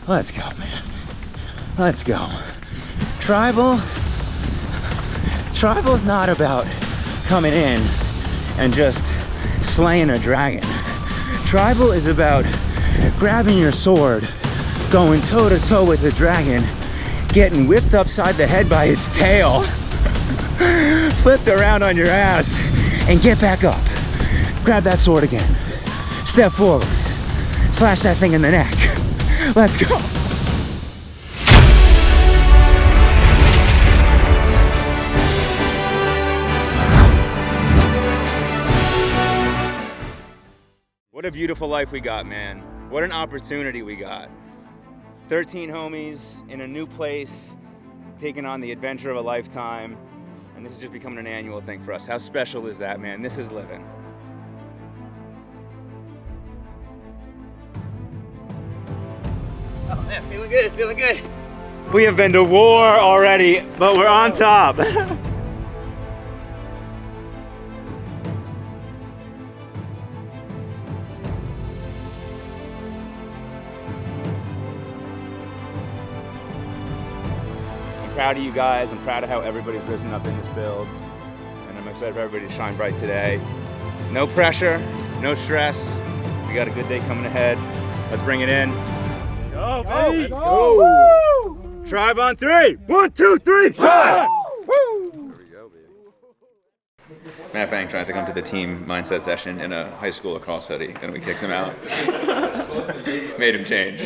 Let's go, man. Let's go. Tribal's not about coming in and just slaying a dragon. Tribal is about grabbing your sword, going toe to toe with the dragon, getting whipped upside the head by its tail, flipped around on your ass, and get back up. Grab that sword again. Step forward. Slash that thing in the neck. Let's go. What a beautiful life we got, man. What an opportunity we got. 13 homies in a new place, taking on the adventure of a lifetime, and this is just becoming an annual thing for us. How special is that, man? This is living. Oh man, feeling good, feeling good. We have been to war already, but we're on top. I'm proud of you guys. I'm proud of how everybody's risen up in this build, and I'm excited for everybody to shine bright today. No pressure, no stress. We got a good day coming ahead. Let's bring it in. Go, baby! Go! Tribe on three! 1, 2, 3, tribe! Woo! There we go, baby. Matt Bang tried to come to the team mindset session in a high school lacrosse hoodie, and we kicked him out. Made him change.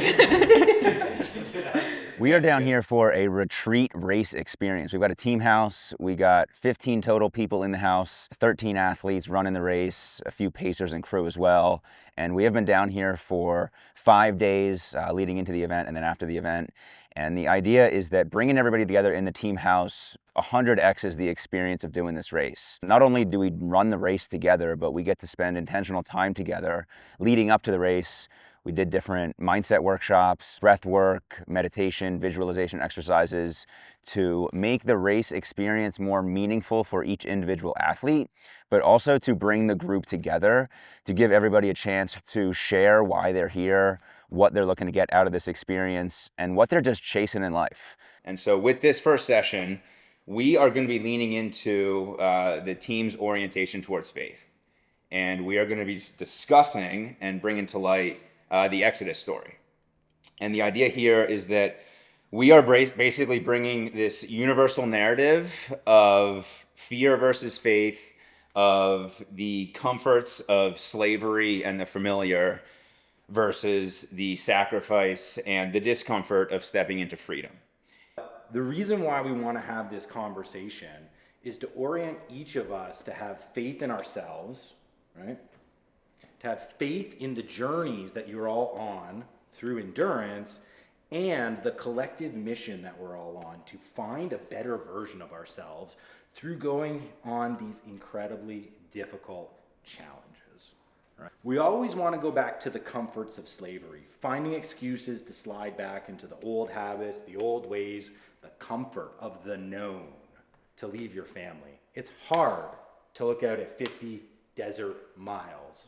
We are down here for a retreat race experience. We've got a team house. We got 15 total people in the house, 13 athletes running the race, a few pacers and crew as well. And we have been down here for 5 days leading into the event and then after the event. And the idea is that bringing everybody together in the team house 100x's the experience of doing this race. Not only do we run the race together, but we get to spend intentional time together leading up to the race. We did different mindset workshops, breath work, meditation, visualization exercises to make the race experience more meaningful for each individual athlete, but also to bring the group together, to give everybody a chance to share why they're here, what they're looking to get out of this experience, and what they're just chasing in life. And so with this first session, we are going to be leaning into the team's orientation towards faith. And we are going to be discussing and bringing to light the Exodus story. And the idea here is that we are basically bringing this universal narrative of fear versus faith, of the comforts of slavery and the familiar versus the sacrifice and the discomfort of stepping into freedom. The reason why we want to have this conversation is to orient each of us to have faith in ourselves, right? To have faith in the journeys that you're all on through endurance and the collective mission that we're all on to find a better version of ourselves through going on these incredibly difficult challenges. Right? We always want to go back to the comforts of slavery, finding excuses to slide back into the old habits, the old ways, the comfort of the known to leave your family. It's hard to look out at 50 desert miles.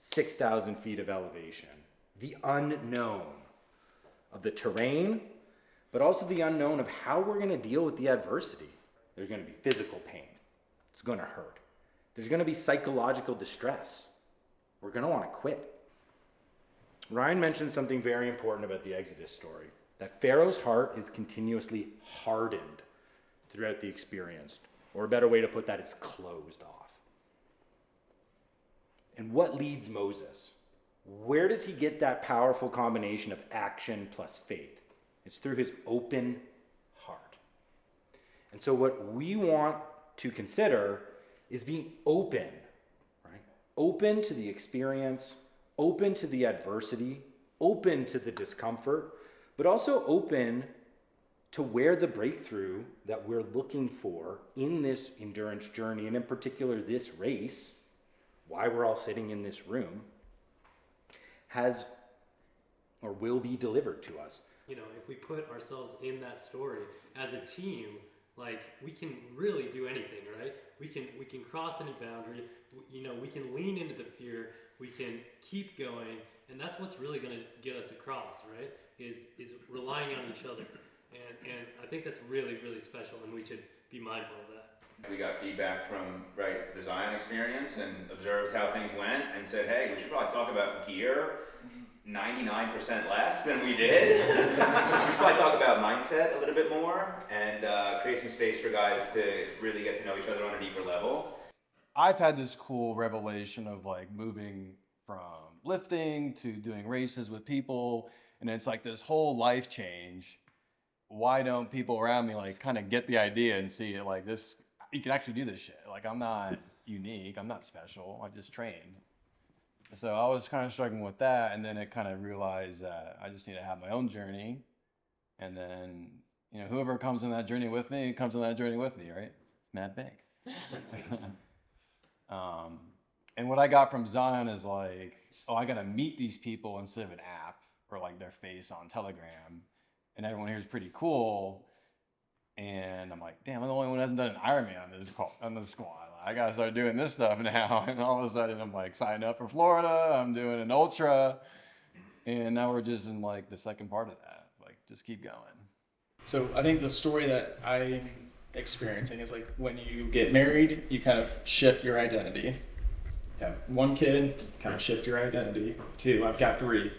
6,000 feet of elevation, the unknown of the terrain, but also the unknown of how we're going to deal with the adversity. There's going to be physical pain. It's going to hurt. There's going to be psychological distress. We're going to want to quit. Ryan mentioned something very important about the Exodus story, that Pharaoh's heart is continuously hardened throughout the experience, or a better way to put that is closed off. And what leads Moses? Where does he get that powerful combination of action plus faith? It's through his open heart. And so what we want to consider is being open, right? Open to the experience, open to the adversity, open to the discomfort, but also open to where the breakthrough that we're looking for in this endurance journey, and in particular this race, why we're all sitting in this room, has or will be delivered to us. You know, if we put ourselves in that story as a team, like we can really do anything, right? We can cross any boundary. You know, we can lean into the fear. We can keep going, And that's what's really going to get us across, right? Is relying on each other. And I think that's really, really special, and we should be mindful of that. We got feedback from the Zion experience and observed how things went and said, hey, we should probably talk about gear 99% less than we did. We should probably talk about mindset a little bit more and create some space for guys to really get to know each other on a deeper level. I've had this cool revelation of like moving from lifting to doing races with people, and it's like this whole life change. Why don't people around me like kind of get the idea and see it like this? You can actually do this shit. Like, I'm not unique. I'm not special. I just trained. So I was kind of struggling with that, and then it kind of realized that I just need to have my own journey, and then whoever comes on that journey with me comes on that journey with me, right? It's mad big. And what I got from Zion is like, oh, I gotta meet these people instead of an app or like their face on Telegram, and everyone here is pretty cool. And I'm like, damn, I'm the only one who hasn't done an Ironman on this squad. I gotta start doing this stuff now. And all of a sudden, I'm like signed up for Florida. I'm doing an ultra, and now we're just in like the second part of that. Like, just keep going. So I think the story that I'm experiencing is like when you get married, you kind of shift your identity. You have one kid, kind of shift your identity. Two, I've got three.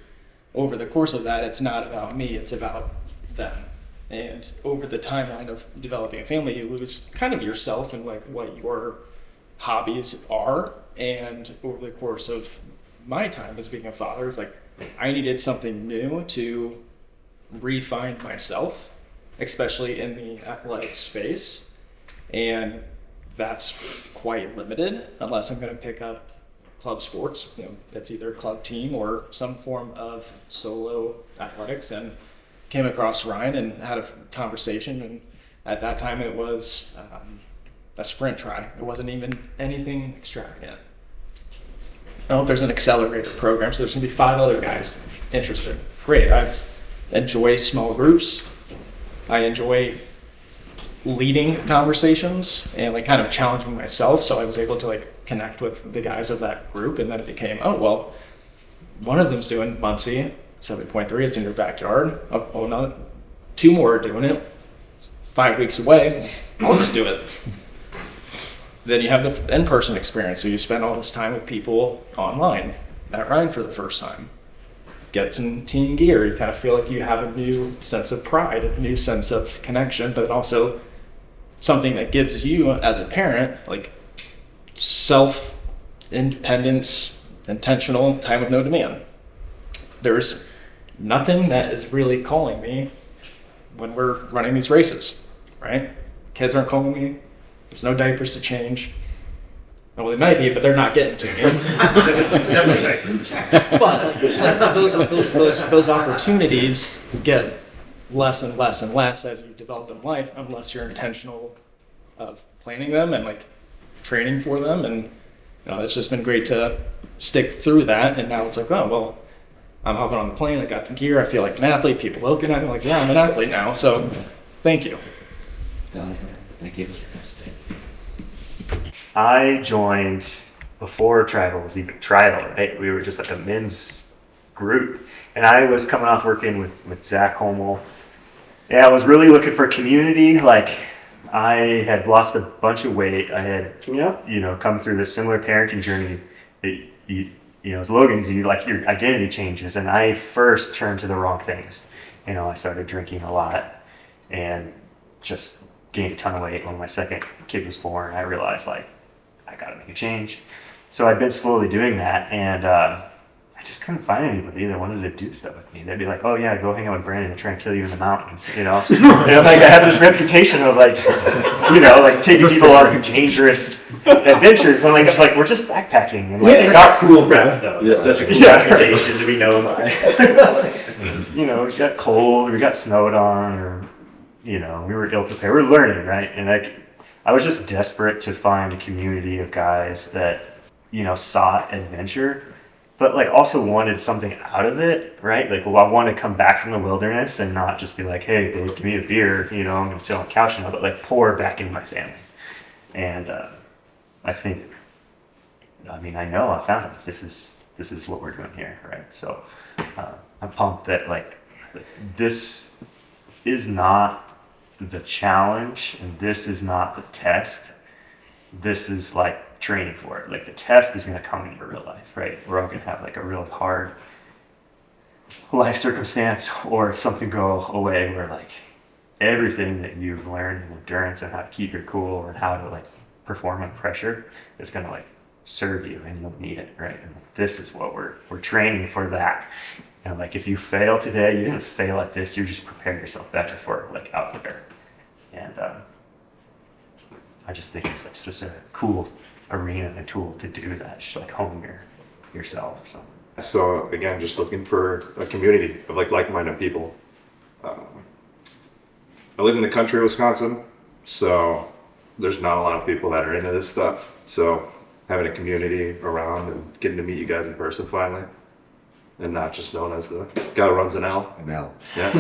Over the course of that, it's not about me, it's about them. And over the timeline of developing a family, you lose kind of yourself and like what your hobbies are. And over the course of my time as being a father, it's like I needed something new to refine myself, especially in the athletic space. And that's quite limited unless I'm going to pick up club sports. That's either club team or some form of solo athletics. And came across Ryan and had a conversation, and at that time it was a sprint try. It wasn't even anything extravagant. Oh, there's an accelerator program, so there's gonna be 5 other guys interested. Great. I enjoy small groups. I enjoy leading conversations and like kind of challenging myself, so I was able to like connect with the guys of that group, and then it became, oh well, one of them's doing Muncie 7.3, it's in your backyard. Oh no, 2 more are doing it. It's 5 weeks away. I'll just do it. Then you have the in-person experience, so you spend all this time with people online. At Ryan for the first time. Get some team gear. You kind of feel like you have a new sense of pride, a new sense of connection, but also something that gives you as a parent like self-independence, intentional time with no demand. There's nothing that is really calling me when we're running these races, right? Kids aren't calling me. There's no diapers to change. Well, they might be, but they're not getting to me. But those opportunities get less and less and less as you develop in life, unless you're intentional of planning them and like training for them. And it's just been great to stick through that. And now it's like, oh well, I'm hopping on the plane, I got the gear, I feel like an athlete, people looking at me like, yeah, I'm an athlete now, so thank you. Thank you. I joined before Tribal was even Tribal, right? We were just like a men's group, and I was coming off working with Zach Holmel. Yeah, I was really looking for community. Like, I had lost a bunch of weight. I had, come through this similar parenting journey that as Logan's, your identity changes, and I first turned to the wrong things. I started drinking a lot and just gained a ton of weight. When my second kid was born, I realized I gotta make a change. So I'd been slowly doing that, and I just couldn't find anybody that wanted to do stuff with me. They'd be like, oh yeah, go hang out with Brandon and try and kill you in the mountains, And it's like I had this reputation of taking people on dangerous adventures. And we're just backpacking. And It's got cool rep though. Yeah. It's such a cool reputation to be known by. We got cold, we got snowed on, or we were ill prepared. We were learning, right? And I was just desperate to find a community of guys that sought adventure, but also wanted something out of it, right? I want to come back from the wilderness and not just be like, hey, babe, give me a beer, I'm going to sit on the couch now, but pour back into my family. And I think, I know I found it. This this is what we're doing here, right? So I'm pumped that like this is not the challenge and this is not the test. This is like training for it. Like the test is going to come into real life, right? We're all going to have like a real hard life circumstance or something go away where like everything that you've learned in endurance and how to keep your cool and how to like perform under pressure is going to like serve you and you'll need it, right? And this is what we're training for that. And like if you fail today, you're going to fail at this. You're just preparing yourself better for like out there. And I just think it's like just a cool arena and tool to do that, just like hone yourself. So again, just looking for a community of like-minded people. I live in the country of Wisconsin, so there's not a lot of people that are into this stuff. So having a community around and getting to meet you guys in person finally, and not just known as the guy who runs an L. An L. Yeah.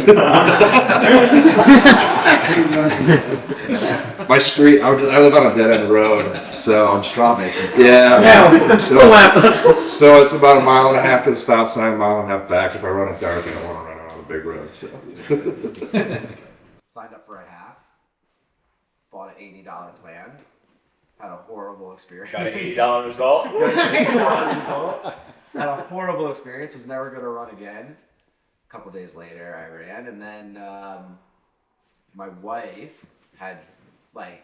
My street, I live on a dead-end road, so On straw mates. yeah. So it's about 1.5 miles to the stop sign, 1.5 miles back. If I run it dark, I don't want to run it on a big road. So. Signed up for a half. Bought an $80 plan. Had a horrible experience. Got an $80 result. Had a horrible experience. Was never gonna run again. A couple days later, I ran, and then my wife had like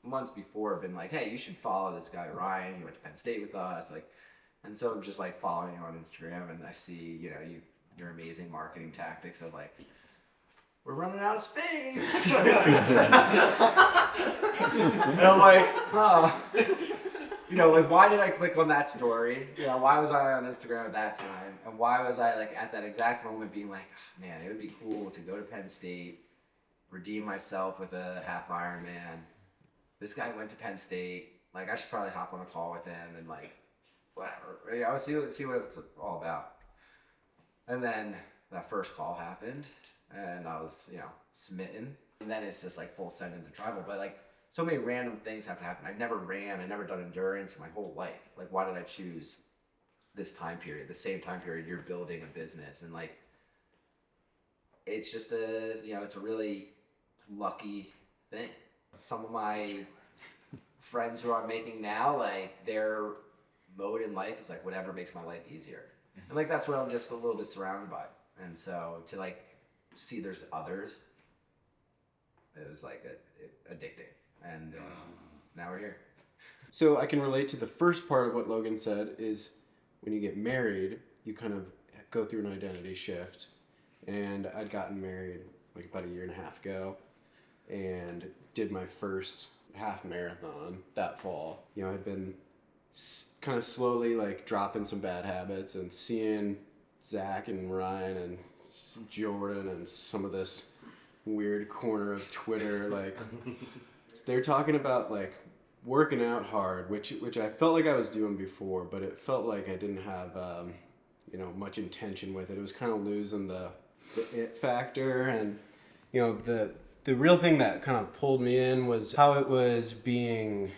months before been like, "Hey, you should follow this guy Ryan. He went to Penn State with us." Like, and so I'm just like following you on Instagram, and I see your amazing marketing tactics of like, we're running out of space. And I'm like, like, why did I click on that story? Why was I on Instagram at that time? And why was I like at that exact moment being like, oh, man, it would be cool to go to Penn State, redeem myself with a half Ironman. This guy went to Penn State. Like, I should probably hop on a call with him and like, whatever. I'll see what it's all about. And then that first call happened, and I was, smitten. And then it's just like full send into tribal. But like, so many random things have to happen. I've never ran, I've never done endurance in my whole life. Like, why did I choose this time period, the same time period you're building a business? And like, it's just it's a really lucky thing. Some of my friends who I'm making now, like, their mode in life is like, whatever makes my life easier. And like, that's what I'm just a little bit surrounded by. And so to like see there's others, it was like addicting. And now we're here. So I can relate to the first part of what Logan said is when you get married, you kind of go through an identity shift. And I'd gotten married like about 1.5 years ago and did my first half marathon that fall. I'd been kind of slowly like dropping some bad habits and seeing Zach and Ryan and Jordan and some of this weird corner of Twitter, like they're talking about like working out hard, which I felt like I was doing before, but it felt like I didn't have much intention with it. It was kind of losing the it factor, and the real thing that kind of pulled me in was how it was being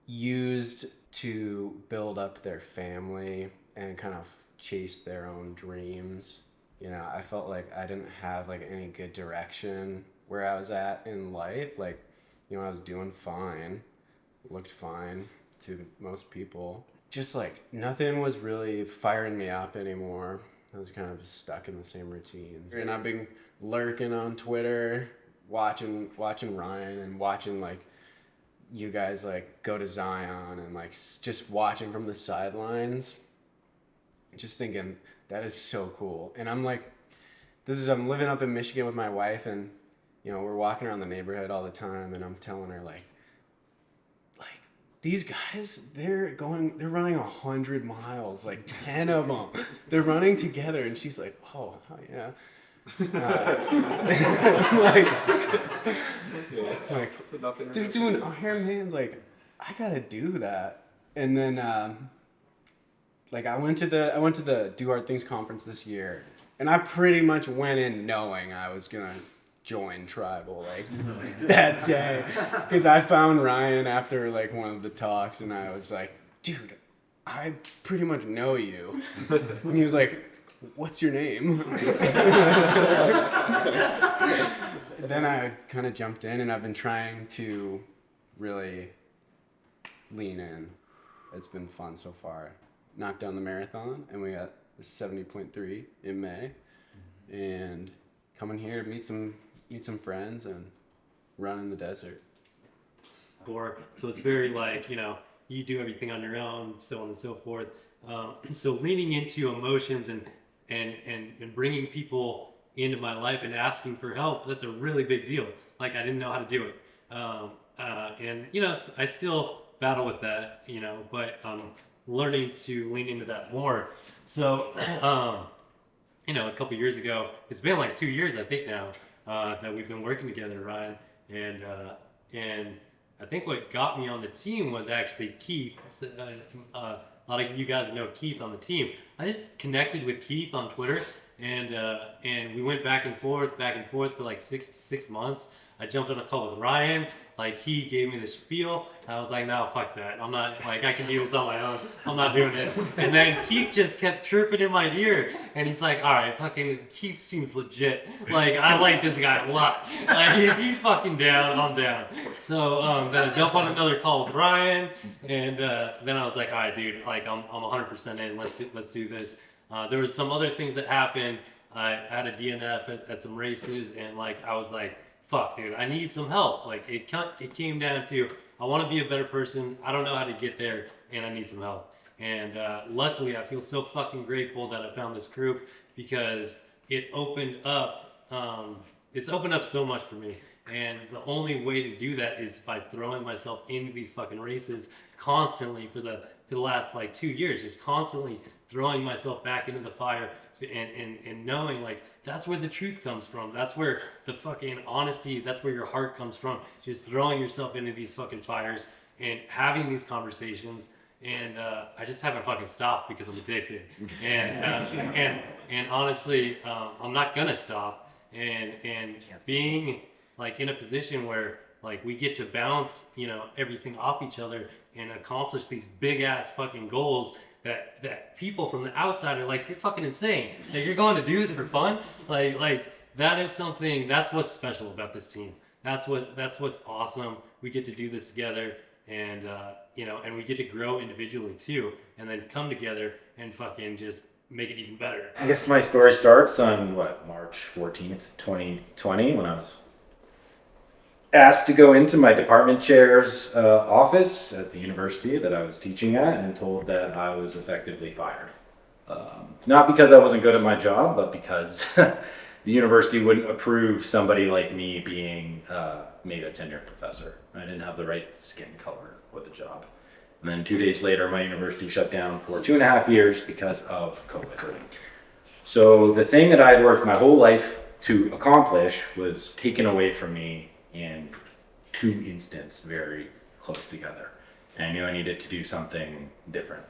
used to build up their family and kind of chase their own dreams. I felt like I didn't have like any good direction where I was at in life. Like, I was doing fine, looked fine to most people. Just like nothing was really firing me up anymore. I was kind of stuck in the same routines. And I've been lurking on Twitter, watching Ryan and watching like you guys like go to Zion and like just watching from the sidelines, just thinking that is so cool. And I'm like, I'm living up in Michigan with my wife, and we're walking around the neighborhood all the time, and I'm telling her like these guys, they're running 100 miles, like 10 of them. They're running together, and she's like, oh yeah. They're doing Ironmans. Like, I gotta do that. And then I went to the Do Hard Things conference this year, and I pretty much went in knowing I was gonna join tribal like that day, because I found Ryan after like one of the talks, and I was like, dude, I pretty much know you. And he was like, what's your name? Then I kind of jumped in, and I've been trying to really lean in. It's been fun so far. Knocked down the marathon, and we got a 70.3 in May. And coming here to meet some friends and run in the desert. So it's very like, you know, you do everything on your own, so on and so forth. So leaning into emotions and bringing people into my life and asking for help, that's a really big deal. Like, I didn't know how to do it. And, you know, I still battle with that, you know, but learning to lean into that more. So, you know, a couple years ago, it's been like 2 years, I think now, that we've been working together, Ryan. And I think what got me on the team was actually Keith. A lot of you guys know Keith on the team. I just connected with Keith on Twitter, and we went back and forth for like 6 months. I jumped on a call with Ryan. Like, he gave me the spiel. I was like, no, fuck that. I'm not, like, I can do this on my own. I'm not doing it. And then Keith just kept chirping in my ear. And he's like, all right, fucking Keith seems legit. Like, I like this guy a lot. Like, if he's fucking down, I'm down. So then I jumped on another call with Ryan. And then I was like, all right, dude, like, I'm 100% in. Let's do this. There was some other things that happened. I had a DNF at some races. And, like, I was like, fuck, dude, I need some help. Like, it came down to, I want to be a better person. I don't know how to get there, and I need some help. And luckily, I feel so fucking grateful that I found this group, because it opened up, it's opened up so much for me. And the only way to do that is by throwing myself into these fucking races constantly for the last like 2 years, just constantly throwing myself back into the fire and knowing, like, that's where the truth comes from. That's where the fucking honesty, that's where your heart comes from. Just throwing yourself into these fucking fires and having these conversations. And I just haven't fucking stopped because I'm addicted. And honestly, I'm not gonna stop. And being like in a position where like we get to bounce, you know, everything off each other and accomplish these big ass fucking goals that people from the outside are like, you're fucking insane. Like, you're going to do this for fun? Like that is something, that's what's special about this team. That's what's awesome. We get to do this together, and you know, and we get to grow individually too, and then come together and fucking just make it even better. I guess my story starts on March 14th, 2020, when I was asked to go into my department chair's office at the university that I was teaching at, and told that I was effectively fired. Not because I wasn't good at my job, but because the university wouldn't approve somebody like me being made a tenured professor. I didn't have the right skin color for the job. And then 2 days later, my university shut down for 2.5 years because of COVID. So the thing that I had worked my whole life to accomplish was taken away from me in 2 instants, very close together. And I knew I needed to do something different.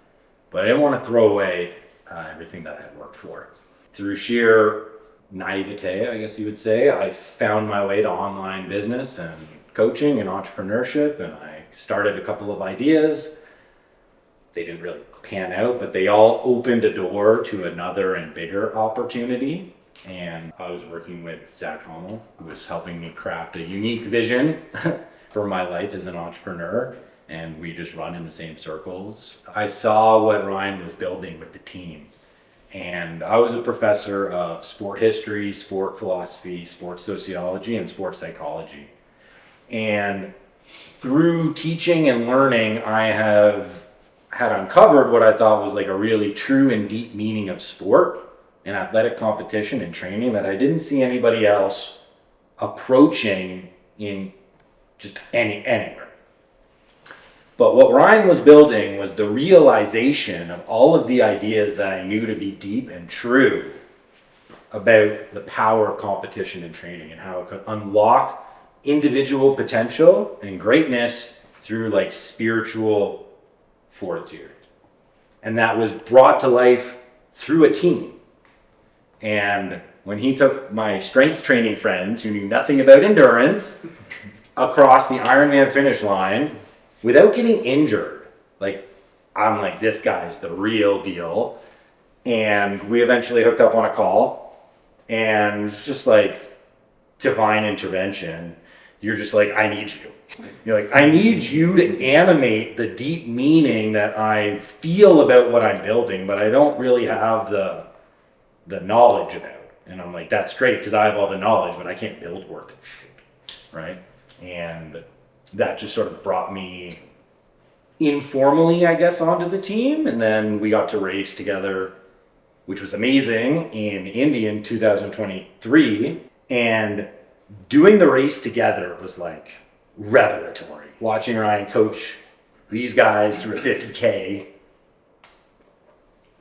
But I didn't want to throw away everything that I had worked for. Through sheer naivete, I guess you would say, I found my way to online business and coaching and entrepreneurship, and I started a couple of ideas. They didn't really pan out, but they all opened a door to another and bigger opportunity. And I was working with Zach Hummel, who was helping me craft a unique vision for my life as an entrepreneur. And we just run in the same circles. I saw what Ryan was building with the team. And I was a professor of sport history, sport philosophy, sports sociology, and sports psychology. And through teaching and learning, I had uncovered what I thought was like a really true and deep meaning of sport and athletic competition and training that I didn't see anybody else approaching in just anywhere. But what Ryan was building was the realization of all of the ideas that I knew to be deep and true about the power of competition and training and how it could unlock individual potential and greatness through like spiritual fortitude. And that was brought to life through a team. And when he took my strength training friends who knew nothing about endurance across the Ironman finish line without getting injured, like I'm like, this guy's the real deal. And we eventually hooked up on a call, and it's just like divine intervention. You're just like, I need you. You're like, I need you to animate the deep meaning that I feel about what I'm building, but I don't really have the knowledge about. And I'm like, that's great, because I have all the knowledge, but I can't build worth shit, right? And that just sort of brought me informally, I guess, onto the team. And then we got to race together, which was amazing, in Indy in 2023. And doing the race together was like revelatory. Watching Ryan coach these guys through a 50K,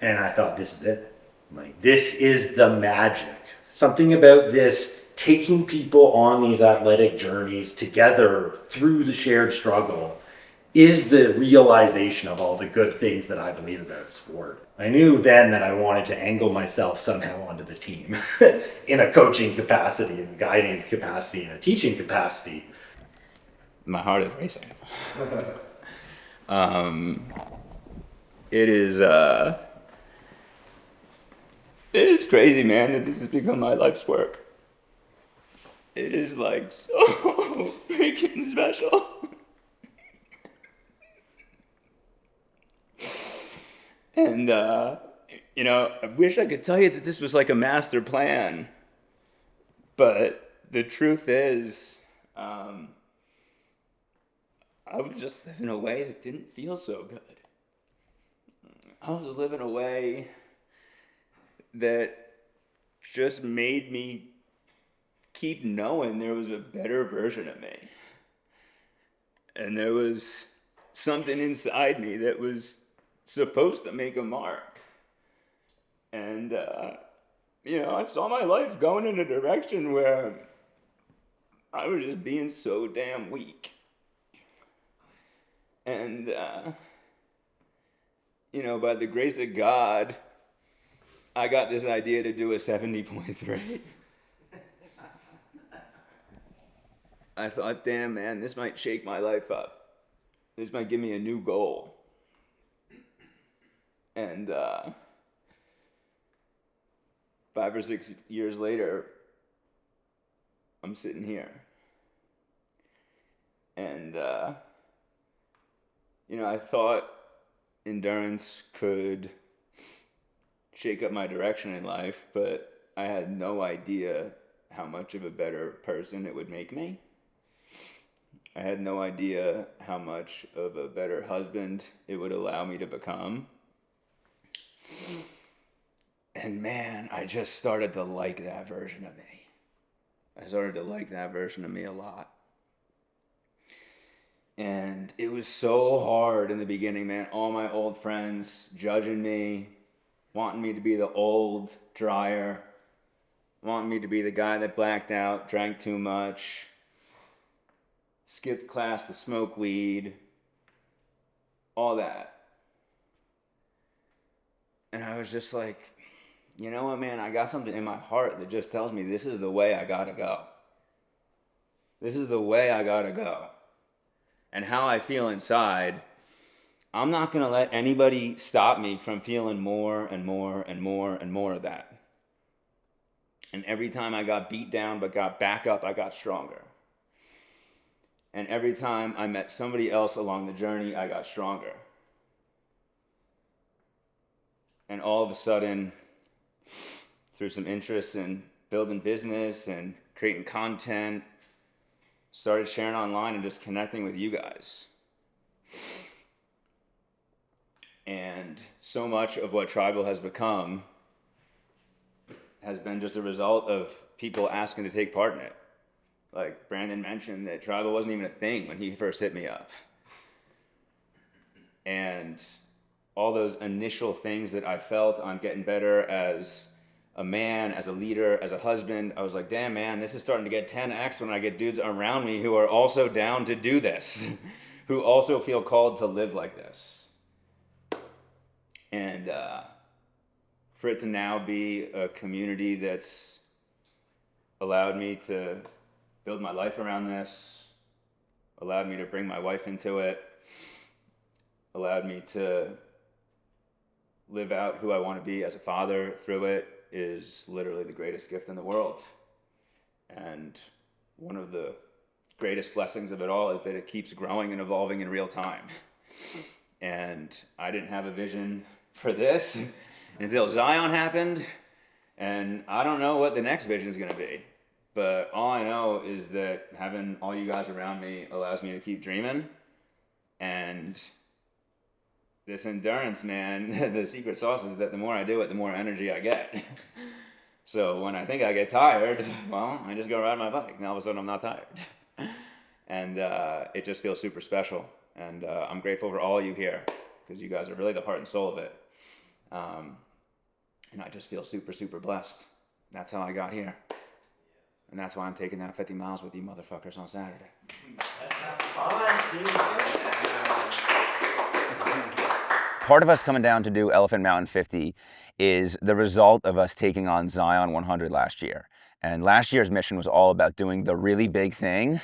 and I thought, this is it. Like, this is the magic. Something about this, taking people on these athletic journeys together through the shared struggle, is the realization of all the good things that I believe about sport. I knew then that I wanted to angle myself somehow onto the team in a coaching capacity, in a guiding capacity, in a teaching capacity. My heart is racing. It is crazy, man, that this has become my life's work. It is like so freaking special. And, you know, I wish I could tell you that this was like a master plan, but the truth is, I was just living a way that didn't feel so good. I was living a way that just made me keep knowing there was a better version of me. And there was something inside me that was supposed to make a mark. And, you know, I saw my life going in a direction where I was just being so damn weak. And, you know, by the grace of God, I got this idea to do a 70.3. I thought, damn, man, this might shake my life up. This might give me a new goal. And 5 or 6 years later, I'm sitting here. And, you know, I thought endurance could shake up my direction in life, but I had no idea how much of a better person it would make me. I had no idea how much of a better husband it would allow me to become. And man, I just started to like that version of me. I started to like that version of me a lot. And it was so hard in the beginning, man. All my old friends judging me, wanting me to be the old dryer, wanting me to be the guy that blacked out, drank too much, skipped class to smoke weed, all that. And I was just like, you know what, man, I got something in my heart that just tells me this is the way I gotta go. This is the way I gotta go. And how I feel inside, I'm not gonna let anybody stop me from feeling more and more and more and more of that. And every time I got beat down but got back up, I got stronger. And every time I met somebody else along the journey, I got stronger. And all of a sudden, through some interest in building business and creating content, started sharing online and just connecting with you guys. And so much of what Tribal has become has been just a result of people asking to take part in it. Like Brandon mentioned that Tribal wasn't even a thing when he first hit me up. And all those initial things that I felt on getting better as a man, as a leader, as a husband, I was like, damn, man, this is starting to get 10x when I get dudes around me who are also down to do this, who also feel called to live like this. And for it to now be a community that's allowed me to build my life around this, allowed me to bring my wife into it, allowed me to live out who I want to be as a father through it is literally the greatest gift in the world. And one of the greatest blessings of it all is that it keeps growing and evolving in real time. And I didn't have a vision for this until Zion happened, and I don't know what the next vision is going to be. But all I know is that having all you guys around me allows me to keep dreaming. And this endurance, man, the secret sauce is that the more I do it, the more energy I get. So when I think I get tired, well, I just go ride my bike, and all of a sudden I'm not tired. And it just feels super special. And I'm grateful for all you here, because you guys are really the heart and soul of it. And I just feel super, super blessed. That's how I got here. And that's why I'm taking that 50 miles with you motherfuckers on Saturday. Part of us coming down to do Elephant Mountain 50 is the result of us taking on Zion 100 last year. And last year's mission was all about doing the really big thing.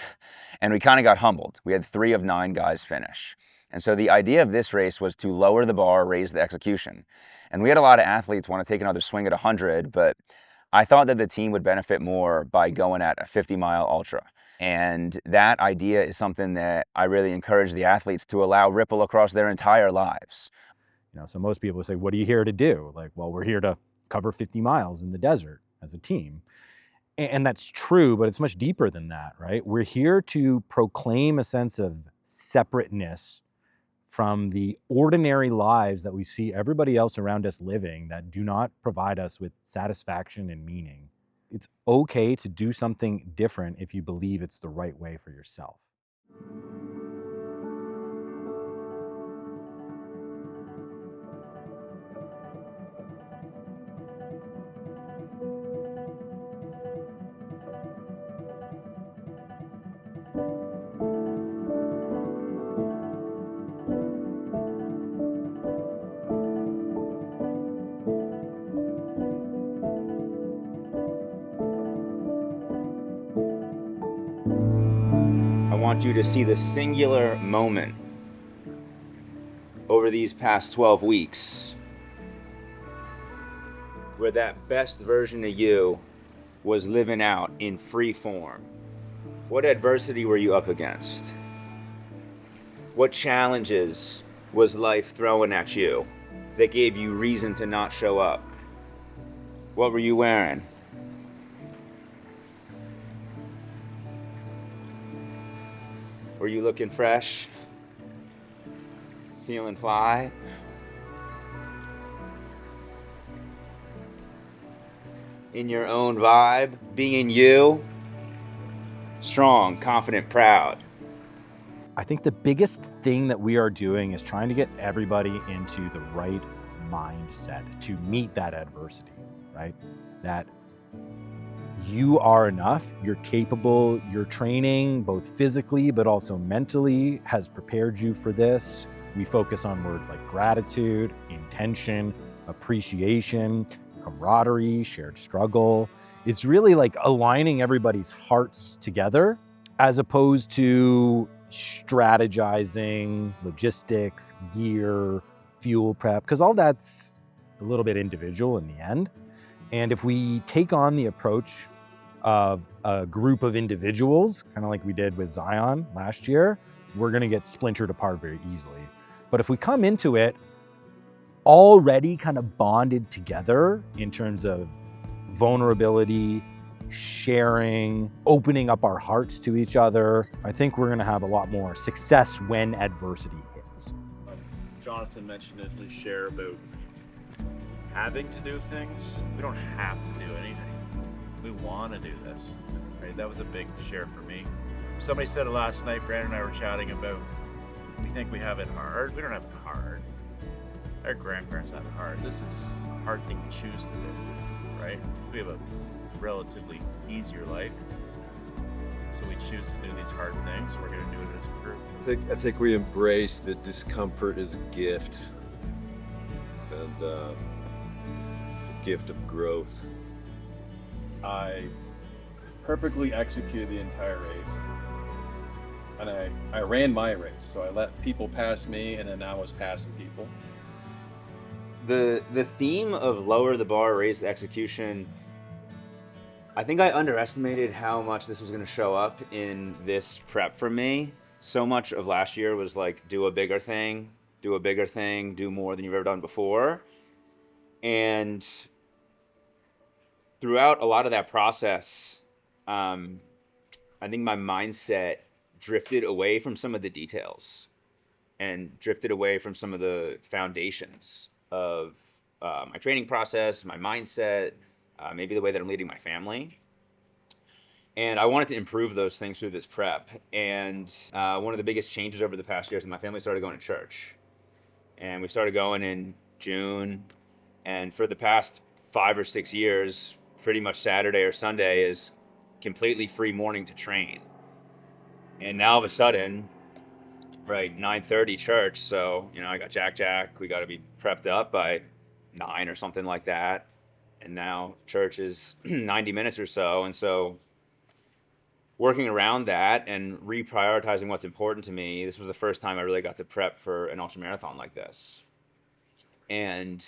And we kind of got humbled. We had 3 of 9 guys finish. And so the idea of this race was to lower the bar, raise the execution. And we had a lot of athletes want to take another swing at 100, but I thought that the team would benefit more by going at a 50-mile ultra. And that idea is something that I really encourage the athletes to allow ripple across their entire lives. You know, so most people say, what are you here to do? Like, well, we're here to cover 50 miles in the desert as a team. And that's true, but it's much deeper than that, right? We're here to proclaim a sense of separateness from the ordinary lives that we see everybody else around us living that do not provide us with satisfaction and meaning. It's okay to do something different if you believe it's the right way for yourself. I want you to see the singular moment over these past 12 weeks where that best version of you was living out in free form. What adversity were you up against? What challenges was life throwing at you that gave you reason to not show up? What were you wearing? Were you looking fresh? Feeling fly? In your own vibe? Being you? Strong, confident, proud. I think the biggest thing that we are doing is trying to get everybody into the right mindset to meet that adversity, right? That you are enough, you're capable, your training, both physically but also mentally, has prepared you for this. We focus on words like gratitude, intention, appreciation, camaraderie, shared struggle. It's really like aligning everybody's hearts together as opposed to strategizing, logistics, gear, fuel prep, because all that's a little bit individual in the end. And if we take on the approach of a group of individuals, kind of like we did with Zion last year, we're going to get splintered apart very easily. But if we come into it already kind of bonded together in terms of vulnerability, sharing, opening up our hearts to each other, I think we're going to have a lot more success when adversity hits. Jonathan mentioned it, we share about having to do things. We don't have to do anything. We want to do this, right? That was a big share for me. Somebody said it last night, Brandon and I were chatting about, we think we have it hard. We don't have it hard. Our grandparents have it hard. This is a hard thing to choose to do, right? We have a relatively easier life, so we choose to do these hard things. We're going to do it as a group. I think we embrace that discomfort is a gift, and a gift of growth. I perfectly executed the entire race. and I ran my race. So I let people pass me, and then I was passing people. The theme of lower the bar, raise the execution, I think I underestimated how much this was going to show up in this prep for me. So much of last year was like, do a bigger thing, do more than you've ever done before. And throughout a lot of that process, I think my mindset drifted away from some of the details and drifted away from some of the foundations of my training process, my mindset, maybe the way that I'm leading my family. And I wanted to improve those things through this prep. And one of the biggest changes over the past years is my family started going to church. And we started going in June. And for the past 5 or 6 years, pretty much Saturday or Sunday is completely free morning to train. And now all of a sudden, right, 9:30 church. So, I got Jack. We got to be prepped up by 9 or something like that. And now church is 90 minutes or so. And so working around that and reprioritizing what's important to me, this was the first time I really got to prep for an ultramarathon like this. And,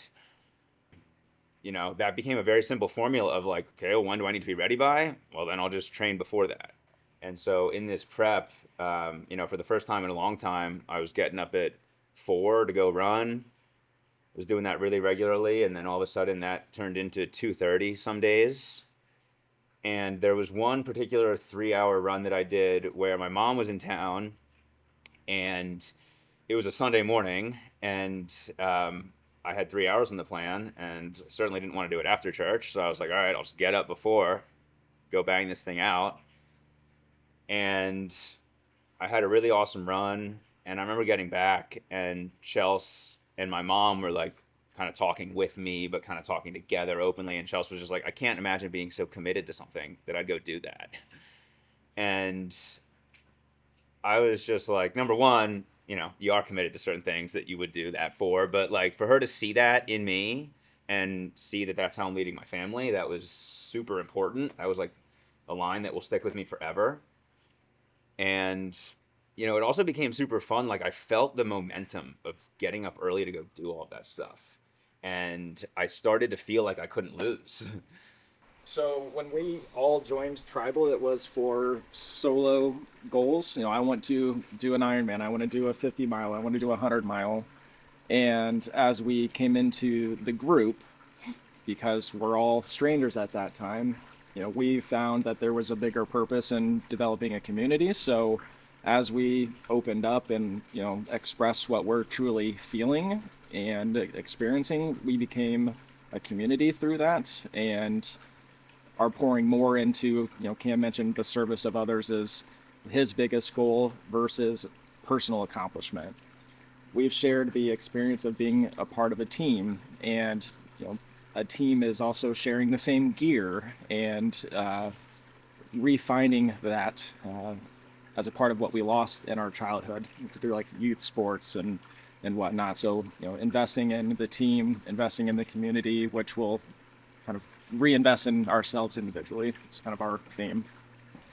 that became a very simple formula of like, okay, well, when do I need to be ready by? Well, then I'll just train before that. And so in this prep, for the first time in a long time, I was getting up at 4 to go run. Was doing that really regularly, and then all of a sudden that turned into 2:30 some days. And there was one particular 3-hour run that I did where my mom was in town, and it was a Sunday morning, and I had 3 hours in the plan, and certainly didn't want to do it after church. So I was like, all right, I'll just get up before, go bang this thing out. And I had a really awesome run, and I remember getting back, and Chelsea and my mom were like kind of talking with me, but kind of talking together openly. And Chelsea was just like, I can't imagine being so committed to something that I'd go do that. And I was just like, number one, you are committed to certain things that you would do that for, but like for her to see that in me and see that that's how I'm leading my family, that was super important. That was like a line that will stick with me forever. And it also became super fun. Like I felt the momentum of getting up early to go do all of that stuff. And I started to feel like I couldn't lose. So when we all joined Tribal, it was for solo goals. I want to do an Ironman. I want to do a 50 mile. I want to do a 100 mile. And as we came into the group, because we're all strangers at that time, we found that there was a bigger purpose in developing a community. So as we opened up and, expressed what we're truly feeling and experiencing, we became a community through that and are pouring more into, Cam mentioned the service of others is his biggest goal versus personal accomplishment. We've shared the experience of being a part of a team, and, a team is also sharing the same gear and refining that as a part of what we lost in our childhood through like youth sports and whatnot. So, investing in the team, investing in the community, which will kind of reinvest in ourselves individually. It's kind of our theme.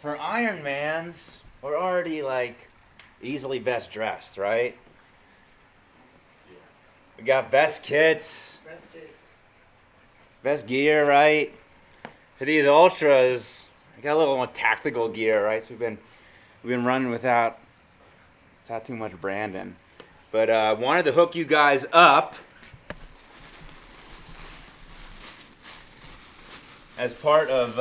For Ironmans, we're already like easily best dressed, right? We got best kits, best gear, right? For these ultras, we got a little more tactical gear, right? So we've been running without too much branding, but wanted to hook you guys up as part of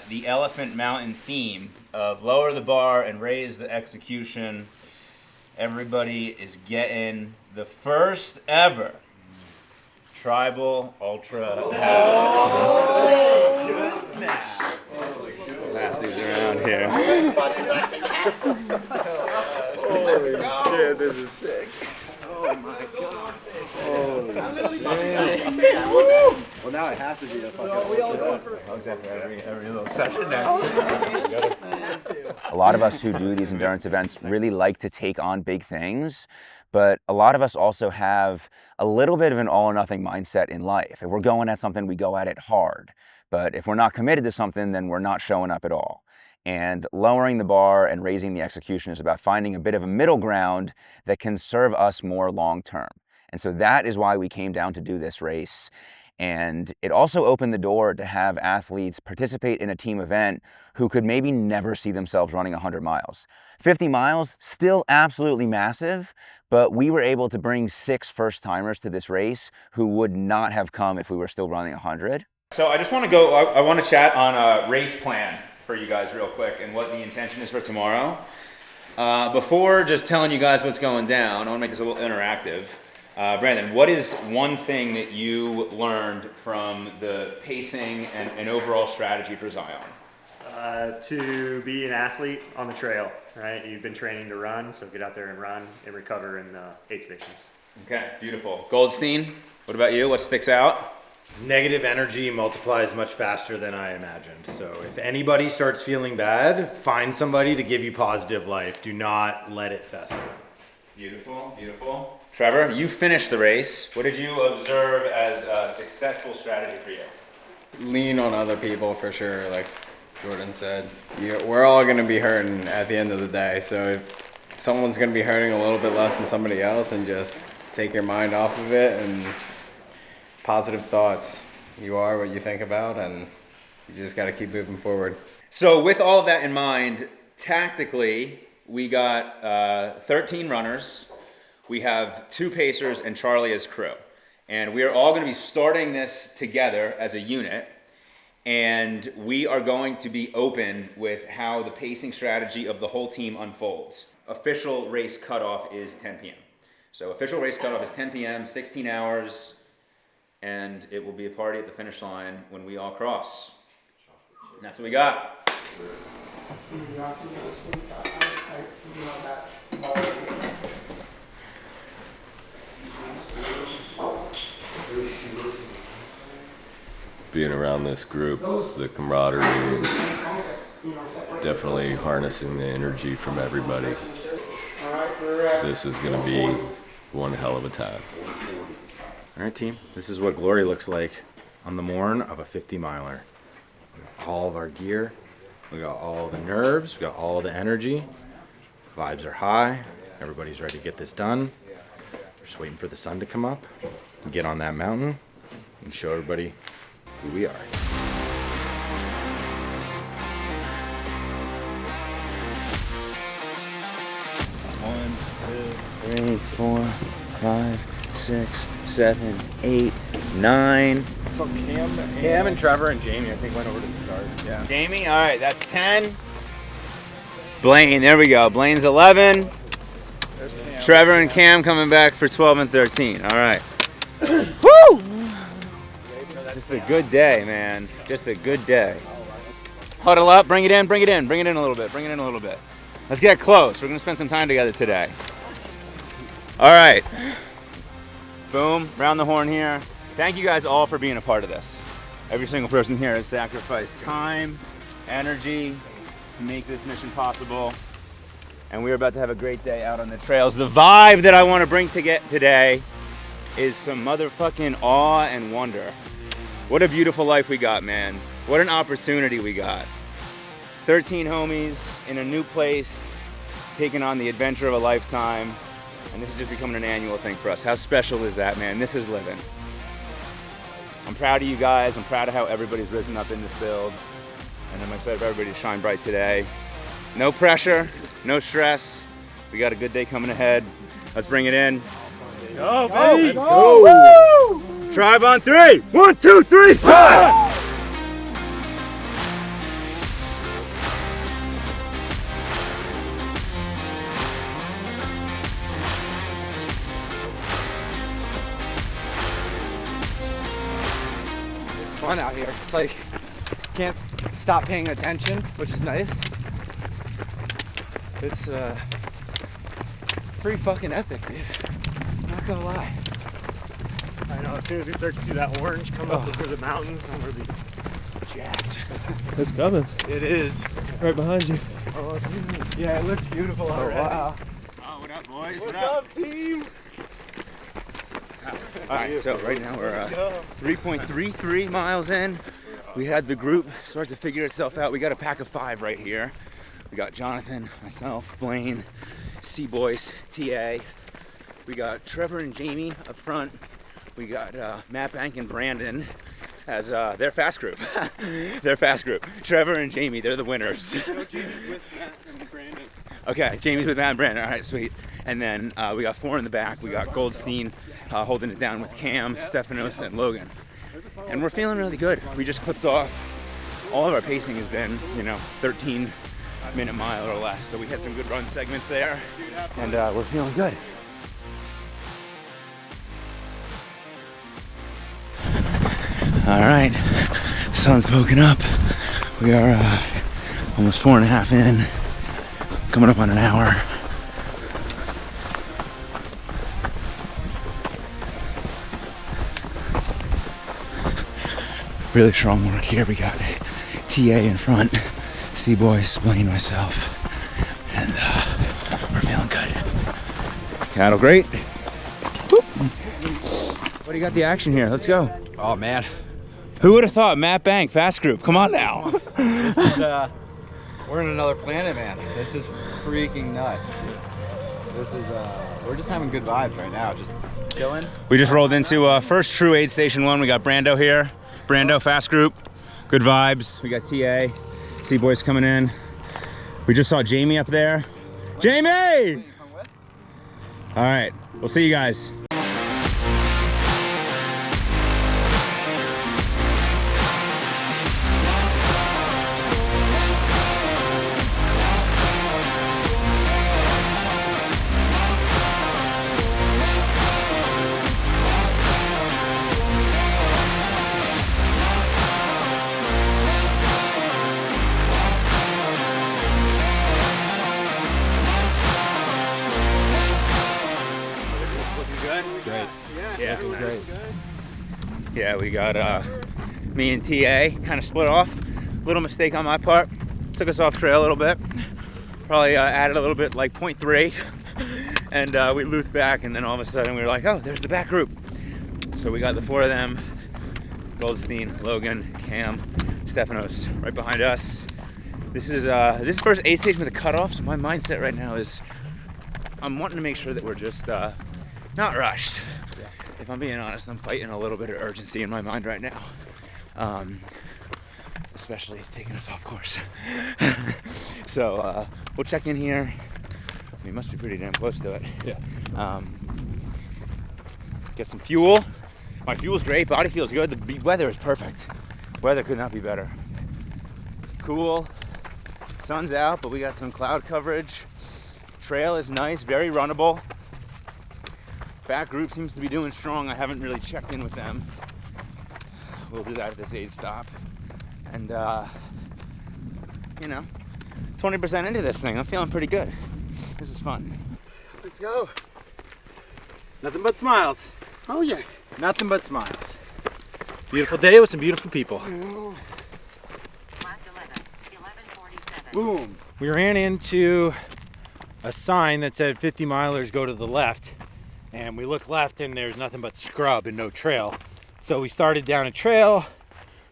the Elephant Mountain theme of lower the bar and raise the execution. Everybody is getting the first ever Tribal Ultra hat. Pass these around here. Holy shit, this is sick. Oh my god. Well, now I have to be a fucking. So we all go for hugs after every little session now. A lot of us who do these endurance events really like to take on big things, but a lot of us also have a little bit of an all or nothing mindset in life. If we're going at something, we go at it hard. But if we're not committed to something, then we're not showing up at all. And lowering the bar and raising the execution is about finding a bit of a middle ground that can serve us more long term. And so that is why we came down to do this race. And it also opened the door to have athletes participate in a team event who could maybe never see themselves running 100 miles. 50 miles, still absolutely massive, but we were able to bring 6 first-timers to this race who would not have come if we were still running 100. So I just want to go, I want to chat on a race plan for you guys real quick and what the intention is for tomorrow. Before just telling you guys what's going down, I want to make this a little interactive. Brandon, what is one thing that you learned from the pacing and overall strategy for Zion? To be an athlete on the trail, right? You've been training to run, so get out there and run and recover in aid stations. Okay, beautiful. Goldstein, what about you? What sticks out? Negative energy multiplies much faster than I imagined. So if anybody starts feeling bad, find somebody to give you positive life. Do not let it fester. Beautiful, beautiful. Trevor, you finished the race. What did you observe as a successful strategy for you? Lean on other people for sure, like Jordan said. We're all going to be hurting at the end of the day. So if someone's going to be hurting a little bit less than somebody else, and just take your mind off of it and positive thoughts. You are what you think about, and you just got to keep moving forward. So with all of that in mind, tactically, we got 13 runners. We have 2 pacers and Charlie as crew. And we are all going to be starting this together as a unit. And we are going to be open with how the pacing strategy of the whole team unfolds. Official race cutoff is 10 p.m. So official race cutoff is 10 p.m., 16 hours. And it will be a party at the finish line when we all cross. And that's what we got. Being around this group, the camaraderie, definitely harnessing the energy from everybody. This is going to be one hell of a time. All right, team. This is what glory looks like on the morn of a 50 miler. All of our gear. We got all the nerves. We got all the energy. Vibes are high. Everybody's ready to get this done. We're just waiting for the sun to come up and get on that mountain and show everybody who we are. 1, 2, 3, 4, 5, 6, 7, 8, 9. So Cam and Trevor and Jamie, I think, went over to the start. Yeah. Jamie, all right, that's 10. Blaine, there we go. Blaine's 11. Trevor and Cam coming back for 12 and 13. All right. Woo! Just a good day, man. Just a good day. Huddle up, bring it in, bring it in, bring it in a little bit, bring it in a little bit. Let's get close. We're going to spend some time together today. All right. Boom, round the horn here. Thank you guys all for being a part of this. Every single person here has sacrificed time, energy to make this mission possible. And we're about to have a great day out on the trails. The vibe that I want to bring to get today is some motherfucking awe and wonder. What a beautiful life we got, man. What an opportunity we got. 13 homies in a new place, taking on the adventure of a lifetime. And this is just becoming an annual thing for us. How special is that, man? This is living. I'm proud of you guys. I'm proud of how everybody's risen up in this build. And I'm excited for everybody to shine bright today. No pressure, no stress. We got a good day coming ahead. Let's bring it in. Go, baby! Let's go! Woo! Tribe on 3. 1, 2, 3, tribe! It's fun out here. It's like, can't stop paying attention, which is nice. It's pretty fucking epic, dude. Not gonna lie. I know, as soon as we start to see that orange come up over the mountains, I'm gonna be jacked. It's coming. It is. Right behind you. Oh, yeah, it looks beautiful already. Wow. Oh, what up, boys? What's up, team? All right, so right now we're 3.33 miles in. we had the group start to figure itself out. We got a pack of 5 right here. We got Jonathan, myself, Blaine, C-Boys, TA. We got Trevor and Jamie up front. We got Matt Bank and Brandon as their fast group. Their fast group. Trevor and Jamie, they're the winners. No, Jamie's with Matt and Brandon. Okay, Jamie's with Matt and Brandon. All right, sweet. And then we got 4 in the back. We got Goldstein holding it down with Cam, Stefanos, and Logan. And we're feeling really good. We just clipped off. All of our pacing has been, 13-minute mile or less. So we had some good run segments there, and we're feeling good. All right, sun's poking up. We are almost 4.5 in, coming up on an hour. Really strong work here. We got TA in front, C-Boys, Blaine, myself, and we're feeling good. Cattle great. Whoop. What do you got the action here? Let's go. Oh man, Who would have thought? Matt Bank, fast group. Come on now. this is we're in another planet, man. This is freaking nuts, dude. This is we're just having good vibes right now, just chilling. We just rolled into first true aid station 1. We got Brando here. Brando, fast group. Good vibes. We got TA. C-Boys coming in. We just saw Jamie up there. Jamie! All right, we'll see you guys. Yeah, we got me and TA kind of split off. Little mistake on my part. Took us off trail a little bit. Probably added a little bit, like 0.3. And we looped back, and then all of a sudden we were like, oh, there's the back group. So we got the 4 of them. Goldstein, Logan, Cam, Stefanos right behind us. This is first aid station with a cutoff, so my mindset right now is I'm wanting to make sure that we're just not rushed. If I'm being honest, I'm fighting a little bit of urgency in my mind right now. Especially taking us off course. So we'll check in here. We must be pretty damn close to it. Yeah. Get some fuel. My fuel's great, body feels good. The weather is perfect. Weather could not be better. Cool, sun's out, but we got some cloud coverage. Trail is nice, very runnable. Back group seems to be doing strong. I haven't really checked in with them. We'll do that at this aid stop. And 20% into this thing. I'm feeling pretty good. This is fun. Let's go. Nothing but smiles. Oh yeah. Nothing but smiles. Beautiful day with some beautiful people. Boom. We ran into a sign that said 50 milers go to the left. And we looked left and there's nothing but scrub and no trail. So we started down a trail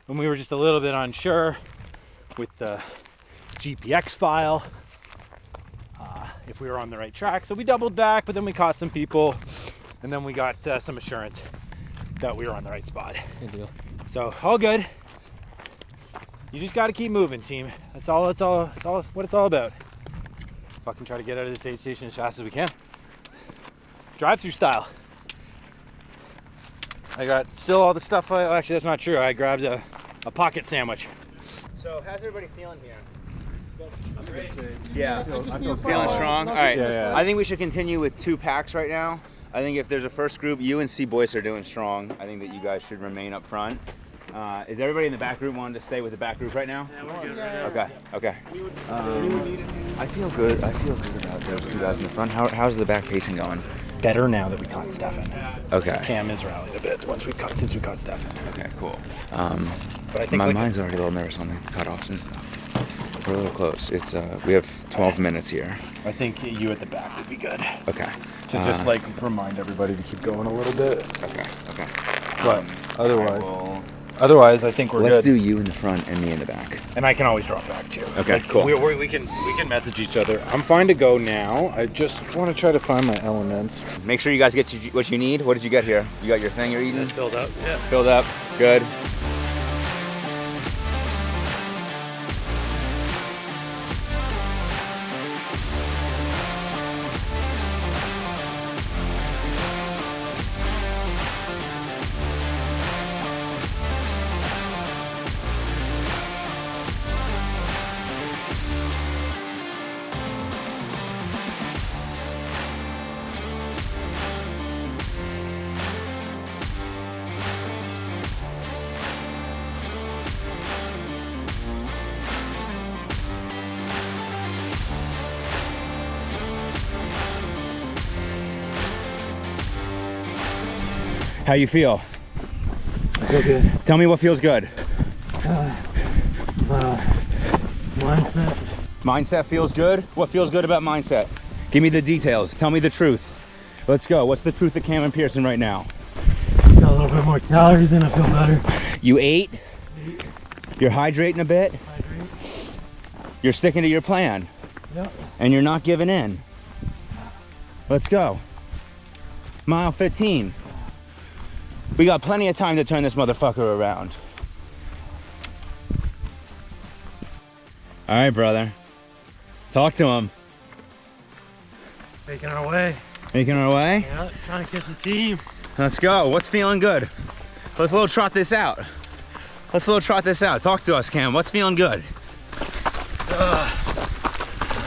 and we were just a little bit unsure with the GPX file if we were on the right track. So we doubled back, but then we caught some people and then we got some assurance that we were on the right spot. Good deal. So all good. You just got to keep moving, team. That's all what it's all about. Fucking try to get out of this aid station as fast as we can. Drive-through style. I got still all the stuff. Actually, that's not true. I grabbed a pocket sandwich. So how's everybody feeling here? I'm great. Yeah, I feeling feel strong. All right, Yeah. I think we should continue with 2 packs right now. I think if there's a first group, you and C-Boys are doing strong. I think that you guys should remain up front. Is everybody in the back group wanting to stay with the back group right now? Yeah, we're good right now. Okay. I feel good. I feel good about those 2 guys in the front. How's the back pacing going? Better now that we caught Stefan. Okay. Cam has rallied a bit since we caught Stefan. Okay, cool. But I think my mind's already a little nervous on the cutoffs and stuff. We're a little close. It's we have 12 minutes here. I think you at the back would be good. Okay. To just remind everybody to keep going a little bit. Okay. But otherwise, Otherwise, I think we're Let's good. do you in the front and me in the back. And I can always drop back too. Okay, cool. We can message each other. I'm fine to go now. I just want to try to find my elements. Make sure you guys get what you need. What did you get here? You got your thing you're eating? It's filled up. Yeah. Filled up. Good. How you feel? I feel good. Tell me what feels good. Mindset. Mindset feels good? What feels good about mindset? Give me the details. Tell me the truth. Let's go. What's the truth of Cam and Pearson right now? Got a little bit more calories in, I feel better. You ate? You're hydrating a bit? You're sticking to your plan? Yep. And you're not giving in? Let's go. Mile 15. We got plenty of time to turn this motherfucker around. All right, brother. Talk to him. Making our way. Making our way? Yeah, trying to catch the team. Let's go. What's feeling good? Let's little trot this out. Let's little trot this out. Talk to us, Cam. What's feeling good? I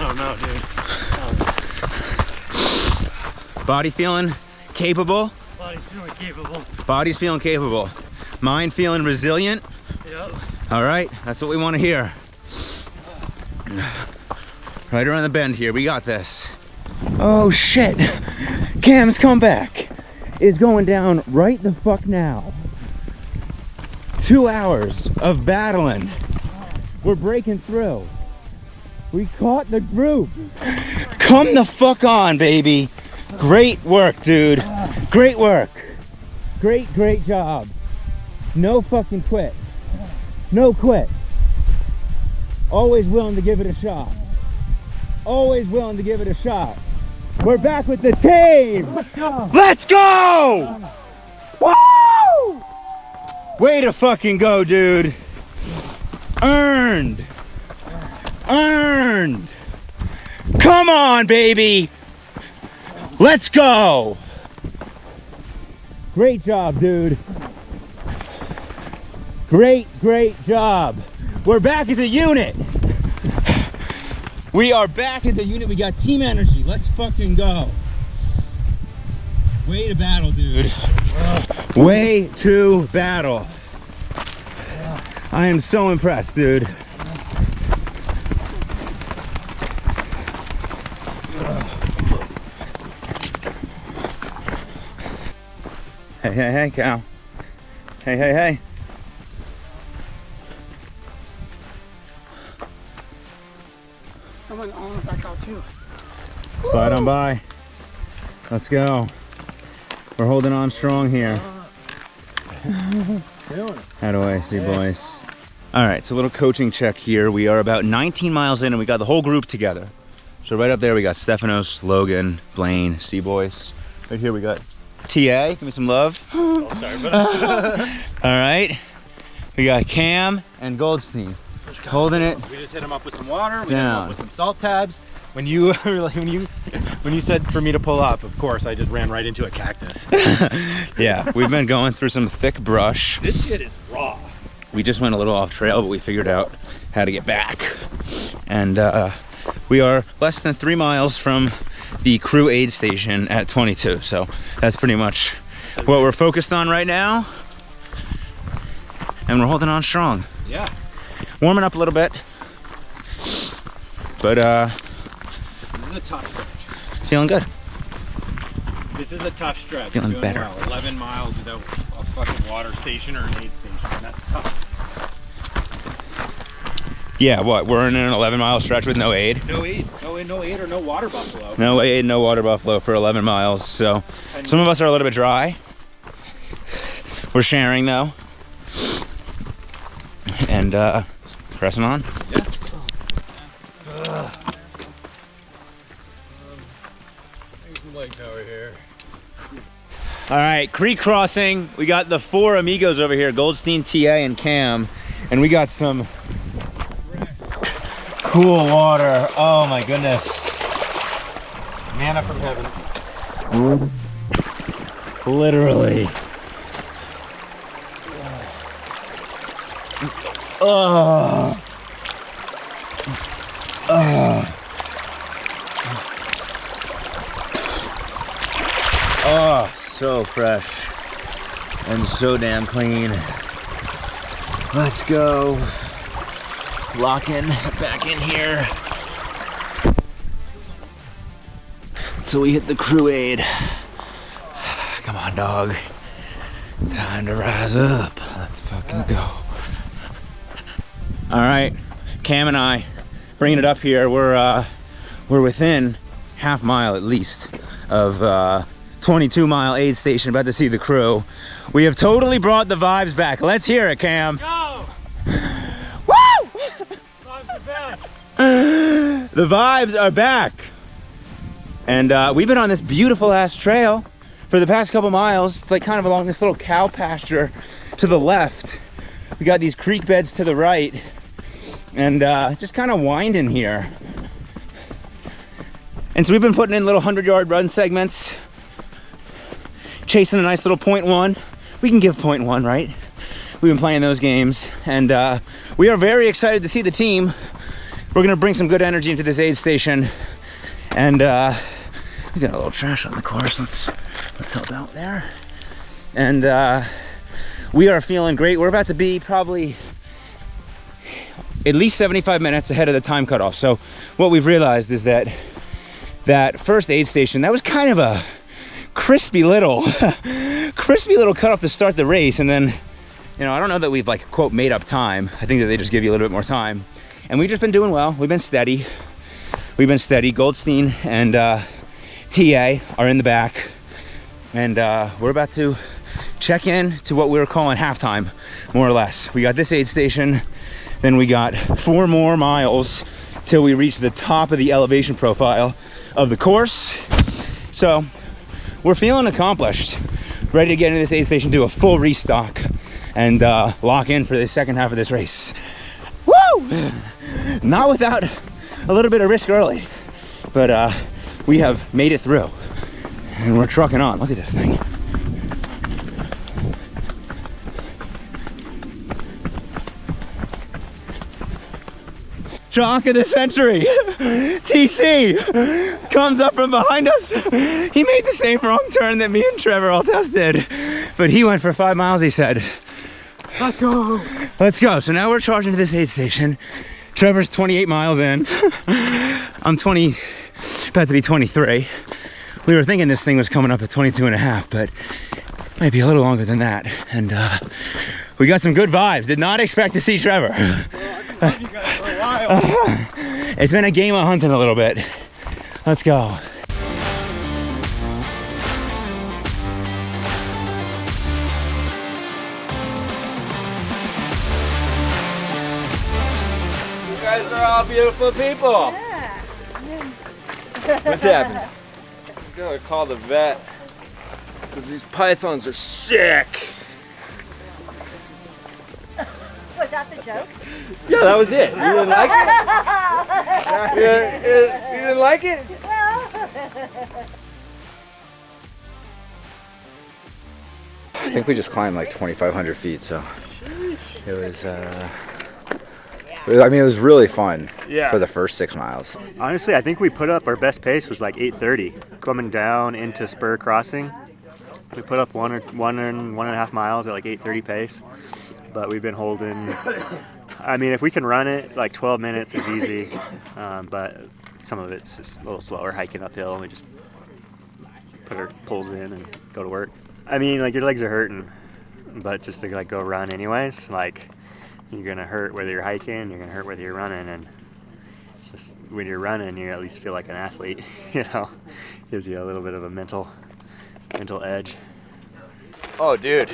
don't know, dude. Body feeling capable? Body's feeling capable. Body's feeling capable. Mind feeling resilient? Yep. All right, that's what we want to hear. Right around the bend here, we got this. Oh shit, Cam's comeback is going down right the fuck now. 2 hours of battling. We're breaking through. We caught the group. Come the fuck on, baby. Great work, dude. Great work. Great job. No fucking quit. No quit. Always willing to give it a shot. Always willing to give it a shot. We're back with the team. Let's go. Woo! Way to fucking go, dude. Earned. Earned. Come on, baby. Let's go. Great job, dude. Great job. We're back as a unit. We are back as a unit. We got team energy. Let's fucking go. Way to battle, dude. Way to battle. I am so impressed, dude. Hey, Cal. Hey. Someone almost backed out too. Slide on by. Let's go. We're holding on strong here. How do I see, boys? All right, so a little coaching check here. We are about 19 miles in and we got the whole group together. So right up there we got Stefanos, Logan, Blaine, C-Boys. Right here we got TA, give me some love. Oh, sorry, but All right, we got Cam and Goldstein holding it. We just hit him up with some water. We hit him Down. up with some salt tabs. When you said for me to pull up, of course, I just ran right into a cactus. Yeah, we've been going through some thick brush. This shit is raw. We just went a little off trail, but we figured out how to get back. And we are less than 3 miles from the crew aid station at 22. So that's pretty much what we're focused on right now. And we're holding on strong. Yeah. Warming up a little bit. But This is a tough stretch. feeling good. This is a tough stretch. Feeling We're doing better. well. 11 miles without a fucking water station or an aid station. That's tough. Yeah, what? We're in an 11-mile stretch with no aid? No aid. No aid or no water buffalo. No aid, no water buffalo for 11 miles. So some of us are a little bit dry. We're sharing though. pressing on. Yeah. Some leg power here. All right, creek crossing. We got the 4 amigos over here, Goldstein, TA, and Cam, and we got some cool water. Oh my goodness. Manna from heaven. Literally. Oh. Oh. Oh, so fresh and so damn clean. Let's go. Lock in, back in here. So we hit the crew aid. Come on, dog. Time to rise up. Let's fucking go. All right, Cam and I bringing it up here. We're within half mile at least of 22 Mile aid station. About to see the crew. We have totally brought the vibes back. Let's hear it, Cam. Go! Woo! Vibes are back. The vibes are back. And we've been on this beautiful ass trail for the past couple miles. It's like kind of along this little cow pasture to the left. We got these creek beds to the right, and just kind of winding here. And so we've been putting in little 100-yard run segments, chasing a nice little 0.1. We can give 0.1, right? We've been playing those games, and we are very excited to see the team. We're gonna bring some good energy into this aid station, and we got a little trash on the course. Let's help out there. And we are feeling great. We're about to be probably at least 75 minutes ahead of the time cutoff. So what we've realized is that that first aid station, that was kind of a crispy little cutoff to start the race. And then, you know, I don't know that we've like quote made up time. I think that they just give you a little bit more time. And we've just been doing well. We've been steady. Goldstein and TA are in the back. And we're about to check in to what we were calling halftime, more or less. We got this aid station, then we got 4 more miles till we reach the top of the elevation profile of the course. So we're feeling accomplished, ready to get into this aid station, do a full restock, and lock in for the second half of this race. Woo! Not without a little bit of risk early, but we have made it through, and we're trucking on. Look at this thing. Shock of the century. TC comes up from behind us. He made the same wrong turn that me and Trevor Altos did, but he went for 5 miles, he said. Let's go. Let's go. So now we're charging to this aid station. Trevor's 28 miles in. I'm about to be 23. We were thinking this thing was coming up at 22 and a half, but might be a little longer than that. And we got some good vibes. Did not expect to see Trevor. It's been a game of hunting a little bit. Let's go. You guys are all beautiful people. Yeah. What's happening? I'm gonna call the vet because these pythons are sick. Was that the joke? Yeah, that was it. You didn't like it? You didn't like it? I think we just climbed like 2,500 feet, so it was. I mean, it was really fun for the first 6 miles. Honestly, I think we put up our best pace was like 8:30 coming down into Spur Crossing. We put up one and a half miles at like 8:30 pace, but we've been holding. I mean, if we can run it, like 12 minutes is easy, but some of it's just a little slower hiking uphill, and we just put our pulls in and go to work. I mean, like your legs are hurting, but just to like go run anyways, like you're gonna hurt whether you're hiking, you're gonna hurt whether you're running, and just when you're running, you at least feel like an athlete, you know, gives you a little bit of a mental edge. Oh, dude.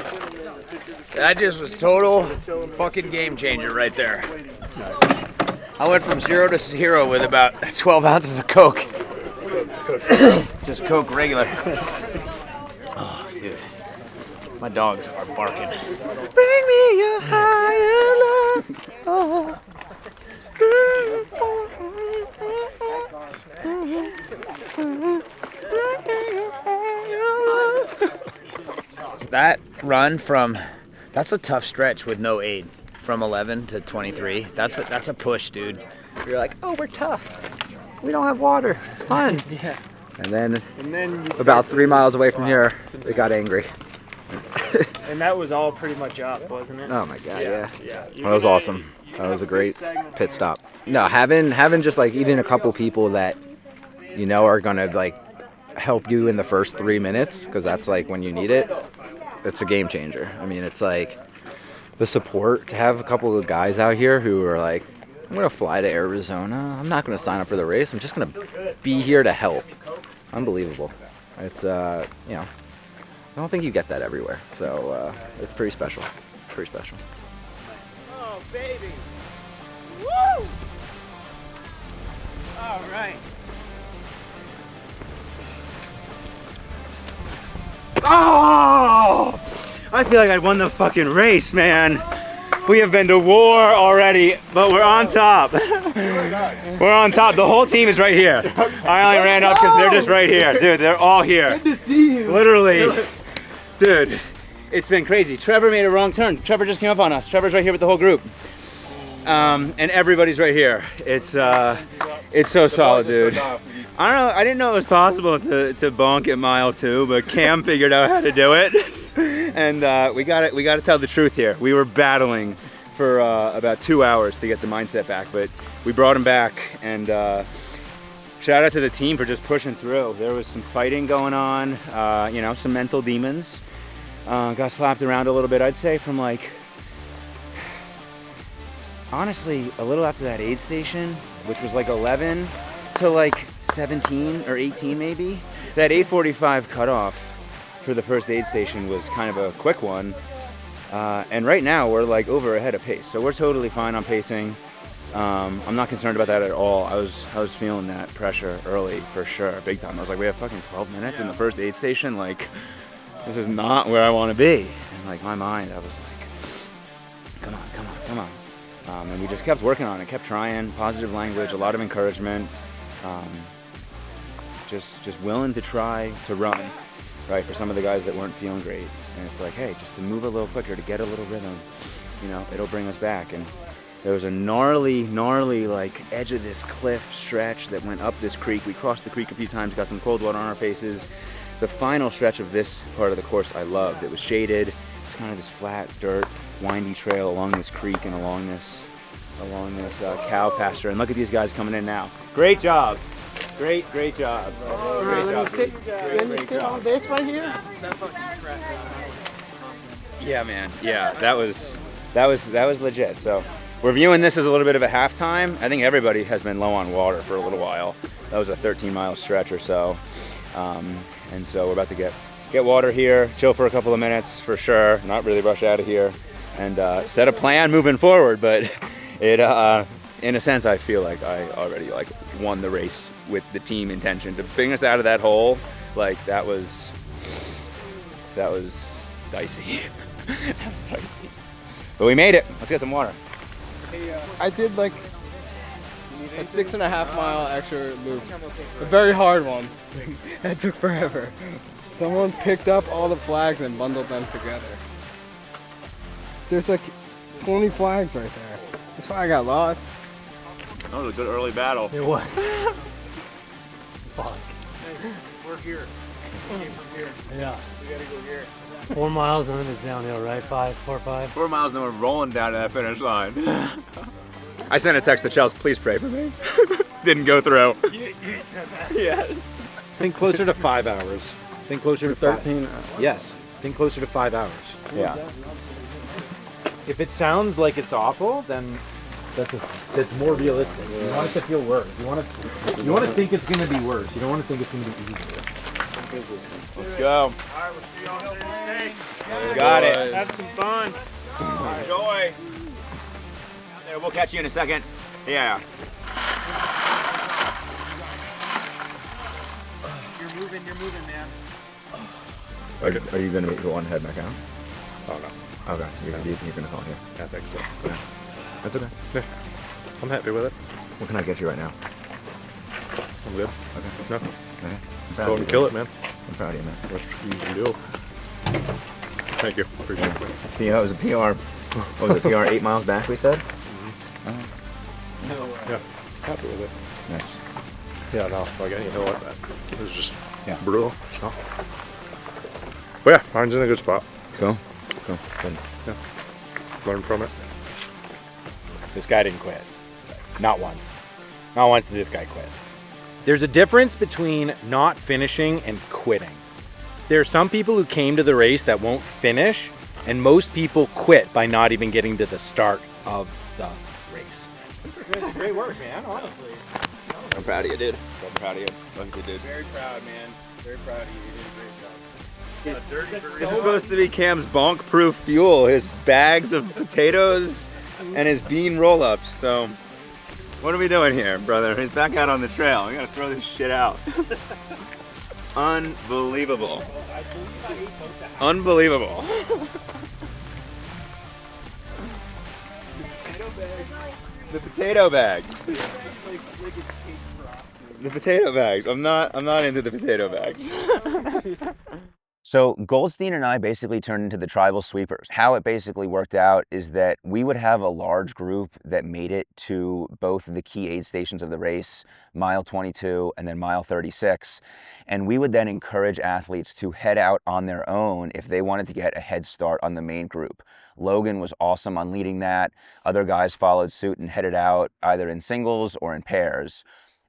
That just was total fucking game changer right there. I went from 0 to hero with about 12 ounces of Coke. Just Coke regular. Oh, dude. My dogs are barking. Bring me your higher love. Oh. That run that's a tough stretch with no aid. From 11 to 23. That's a push, dude. You're like, oh, we're tough. We don't have water. It's fun. Yeah. And then about 3 miles away from here, they got angry. And that was all pretty much up, wasn't it? Oh my God, yeah. That was awesome. That was a great pit stop. No, having just like even a couple people that you know are gonna like help you in the first 3 minutes, because that's like when you need it. It's a game changer. I mean, it's like the support to have a couple of guys out here who are like, I'm gonna fly to Arizona. I'm not gonna sign up for the race. I'm just gonna be here to help. Unbelievable. It's I don't think you get that everywhere. So it's pretty special. Pretty special. Oh, baby. Woo! All right. Oh! I feel like I won the fucking race, man. We have been to war already, but we're on top. We're on top. The whole team is right here. I only ran up because they're just right here. Dude, they're all here. Good to see you. Literally. Dude, it's been crazy. Trevor made a wrong turn. Trevor just came up on us. Trevor's right here with the whole group. And everybody's right here. It's so solid, dude. I don't know. I didn't know it was possible to bonk at mile 2, but Cam figured out how to do it. And we got to tell the truth here. We were battling for about 2 hours to get the mindset back, but we brought him back. And shout out to the team for just pushing through. There was some fighting going on, some mental demons. Got slapped around a little bit, I'd say, from like, honestly, a little after that aid station, which was like 11 to like 17 or 18 maybe. That 8:45 cutoff for the first aid station was kind of a quick one. And right now we're like over ahead of pace. So we're totally fine on pacing. I'm not concerned about that at all. I was feeling that pressure early for sure, big time. I was like, we have fucking 12 minutes in the first aid station. Like, this is not where I want to be. And like my mind, I was like, come on. And we just kept working on it, kept trying, positive language, a lot of encouragement. Just willing to try to run, right, for some of the guys that weren't feeling great. And it's like, hey, just to move a little quicker, to get a little rhythm, it'll bring us back. And there was a gnarly, like, edge of this cliff stretch that went up this creek. We crossed the creek a few times, got some cold water on our faces. The final stretch of this part of the course I loved. It was shaded. It's kind of this flat, dirt, windy trail along this creek and along this cow pasture. And look at these guys coming in now. Great job. Great job. Let me sit on this right here. Yeah, man. Yeah, that was legit. So we're viewing this as a little bit of a halftime. I think everybody has been low on water for a little while. That was a 13-mile stretch or so. And so we're about to get water here, chill for a couple of minutes for sure, not really rush out of here, and set a plan moving forward. But it, in a sense, I feel like I already like won the race with the team intention to bring us out of that hole. Like that was dicey. That was dicey. But we made it. Let's get some water. I did like a 6.5 mile extra loop, a very hard one. That took forever. Someone picked up all the flags and bundled them together. There's like 20 flags right there. That's why I got lost. That was a good early battle. It was. Fuck. Hey, we're here. We came from here. Yeah. We gotta go here. 4 miles and then it's downhill, right? 4 or 5? 4 miles and then we're rolling down to that finish line. I sent a text to Chels, please pray for me. Didn't go through. You said that. Yes. Think closer to 5 hours. Think closer to 13. Yes. Think closer to 5 hours. Yeah. If it sounds like it's awful, then that's more realistic. You want it to feel worse. You want to think it's going to be worse. You don't want to think it's going to be easier. Let's go. All right, we'll see you on Thursday. You got it. Have some fun. Enjoy. Out there, we'll catch you in a second. Yeah. You're moving, man. Are you going to go on head back out? Oh no. Okay, you're gonna call here. Yeah, thanks. Okay. That's okay. Yeah. I'm happy with it. What can I get you right now? I'm good. Okay. No. Okay. Go and kill it, man. I'm proud of you, man. What you can do. Thank you. Appreciate it. Yeah, it was a PR. What was it? PR 8 miles back, we said? Yeah. Happy with it. Nice. Yeah, no, like any hill like that. It was just Yeah. brutal. So. But yeah, mine's in a good spot. Cool. Good. Yeah. Learn from it. This guy didn't quit. Not once. Not once did this guy quit. There's a difference between not finishing and quitting. There are some people who came to the race that won't finish, and most people quit by not even getting to the start of the race. Great work, man, honestly. I'm proud of you, dude. I'm proud of you. Love you, dude. Very proud, man. Very proud of you. You did a great job. This is supposed to be Cam's bonk-proof fuel. His bags of potatoes and his bean roll-ups. So, what are we doing here, brother? He's back out on the trail. We gotta throw this shit out. Unbelievable. Unbelievable. The potato bags. The potato bags. I'm not into the potato bags. So Goldstein and I basically turned into the tribal sweepers. How it basically worked out is that we would have a large group that made it to both of the key aid stations of the race, mile 22 and then mile 36. And we would then encourage athletes to head out on their own if they wanted to get a head start on the main group. Logan was awesome on leading that. Other guys followed suit and headed out either in singles or in pairs.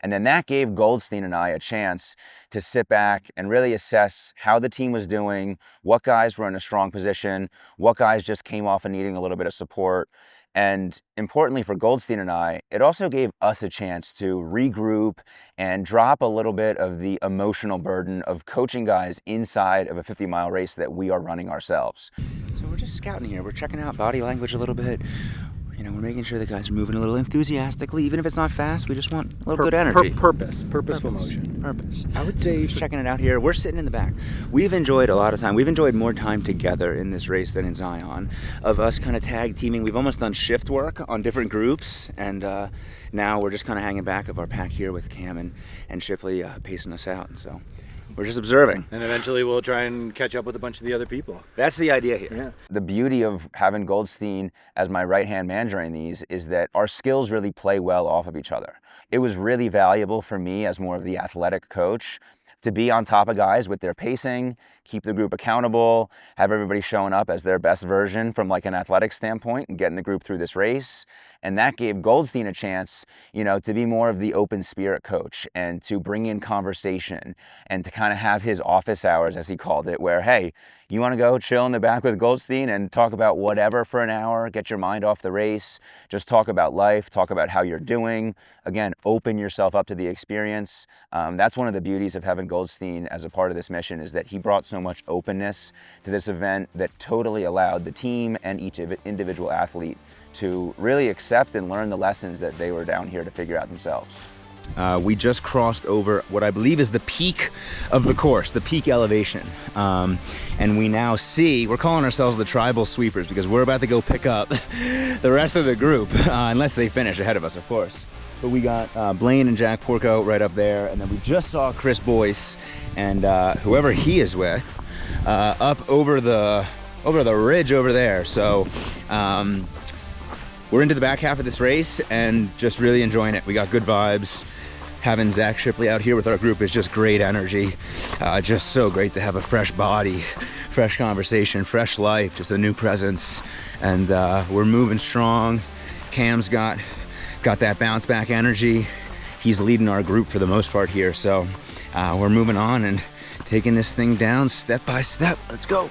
And then that gave Goldstein and I a chance to sit back and really assess how the team was doing, what guys were in a strong position, what guys just came off of needing a little bit of support. And importantly for Goldstein and I, it also gave us a chance to regroup and drop a little bit of the emotional burden of coaching guys inside of a 50-mile race that we are running ourselves. So we're just scouting here. We're checking out body language a little bit. You know, we're making sure the guys are moving a little enthusiastically, even if it's not fast. We just want a little good energy. Purposeful motion. Purpose. I would say checking it out here. We're sitting in the back. We've enjoyed a lot of time. We've enjoyed more time together in this race than in Zion, of us kind of tag teaming. We've almost done shift work on different groups, and now we're just kind of hanging back of our pack here with Cam and Shipley pacing us out. And so we're just observing. And eventually we'll try and catch up with a bunch of the other people. That's the idea here. Yeah. The beauty of having Goldstein as my right-hand man during these is that our skills really play well off of each other. It was really valuable for me as more of the athletic coach to be on top of guys with their pacing, keep the group accountable, have everybody showing up as their best version from like an athletic standpoint and getting the group through this race. And that gave Goldstein a chance, you know, to be more of the open spirit coach and to bring in conversation and to kind of have his office hours, as he called it, where, hey, you want to go chill in the back with Goldstein and talk about whatever for an hour, get your mind off the race, just talk about life, talk about how you're doing. Again, open yourself up to the experience. That's one of the beauties of having Goldstein as a part of this mission, is that he brought so much openness to this event that totally allowed the team and each individual athlete to really accept and learn the lessons that they were down here to figure out themselves. We just crossed over what I believe is the peak of the course, the peak elevation. And we now see, we're calling ourselves the tribal sweepers because we're about to go pick up the rest of the group, unless they finish ahead of us, of course. But we got Blaine and Jack Porco right up there, and then we just saw Chris Boyce and whoever he is with up over the ridge over there. So we're into the back half of this race and just really enjoying it. We got good vibes. Having Zach Shipley out here with our group is just great energy. Just so great to have a fresh body, fresh conversation, fresh life, just a new presence. And we're moving strong. Cam's got that bounce back energy. He's leading our group for the most part here. So we're moving on and taking this thing down step by step. Let's go.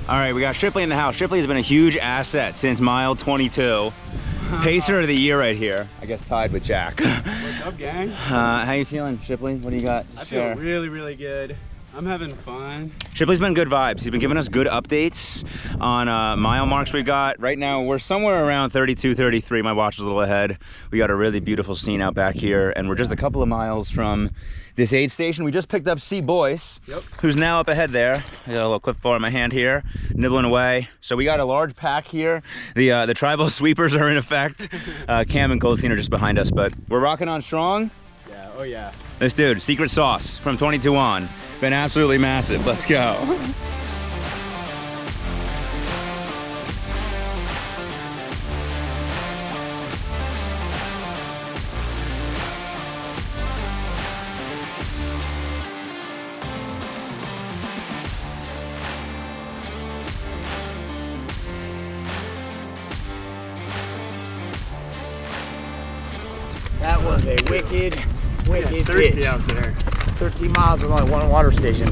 All right, we got Shipley in the house. Shipley has been a huge asset since mile 22. Pacer of the year right here. I guess tied with Jack. What's up, gang? How you feeling, Shipley? What do you got to I share? feel really, really good. I'm having fun. Shipley's been good vibes. He's been giving us good updates on mile marks we got. Right now, we're somewhere around 32, 33. My watch is a little ahead. We got a really beautiful scene out back here, and we're just a couple of miles from this aid station. We just picked up C. Boyce, who's now up ahead there. I got a little clipboard in my hand here, nibbling away. So we got a large pack here. The tribal sweepers are in effect. Cam and Goldstein are just behind us, but we're rocking on strong. Yeah, oh yeah. This dude, secret sauce from 22 on. Been absolutely massive. Let's go. That was a wicked thirsty pitch. out there. 13 miles with only one water station.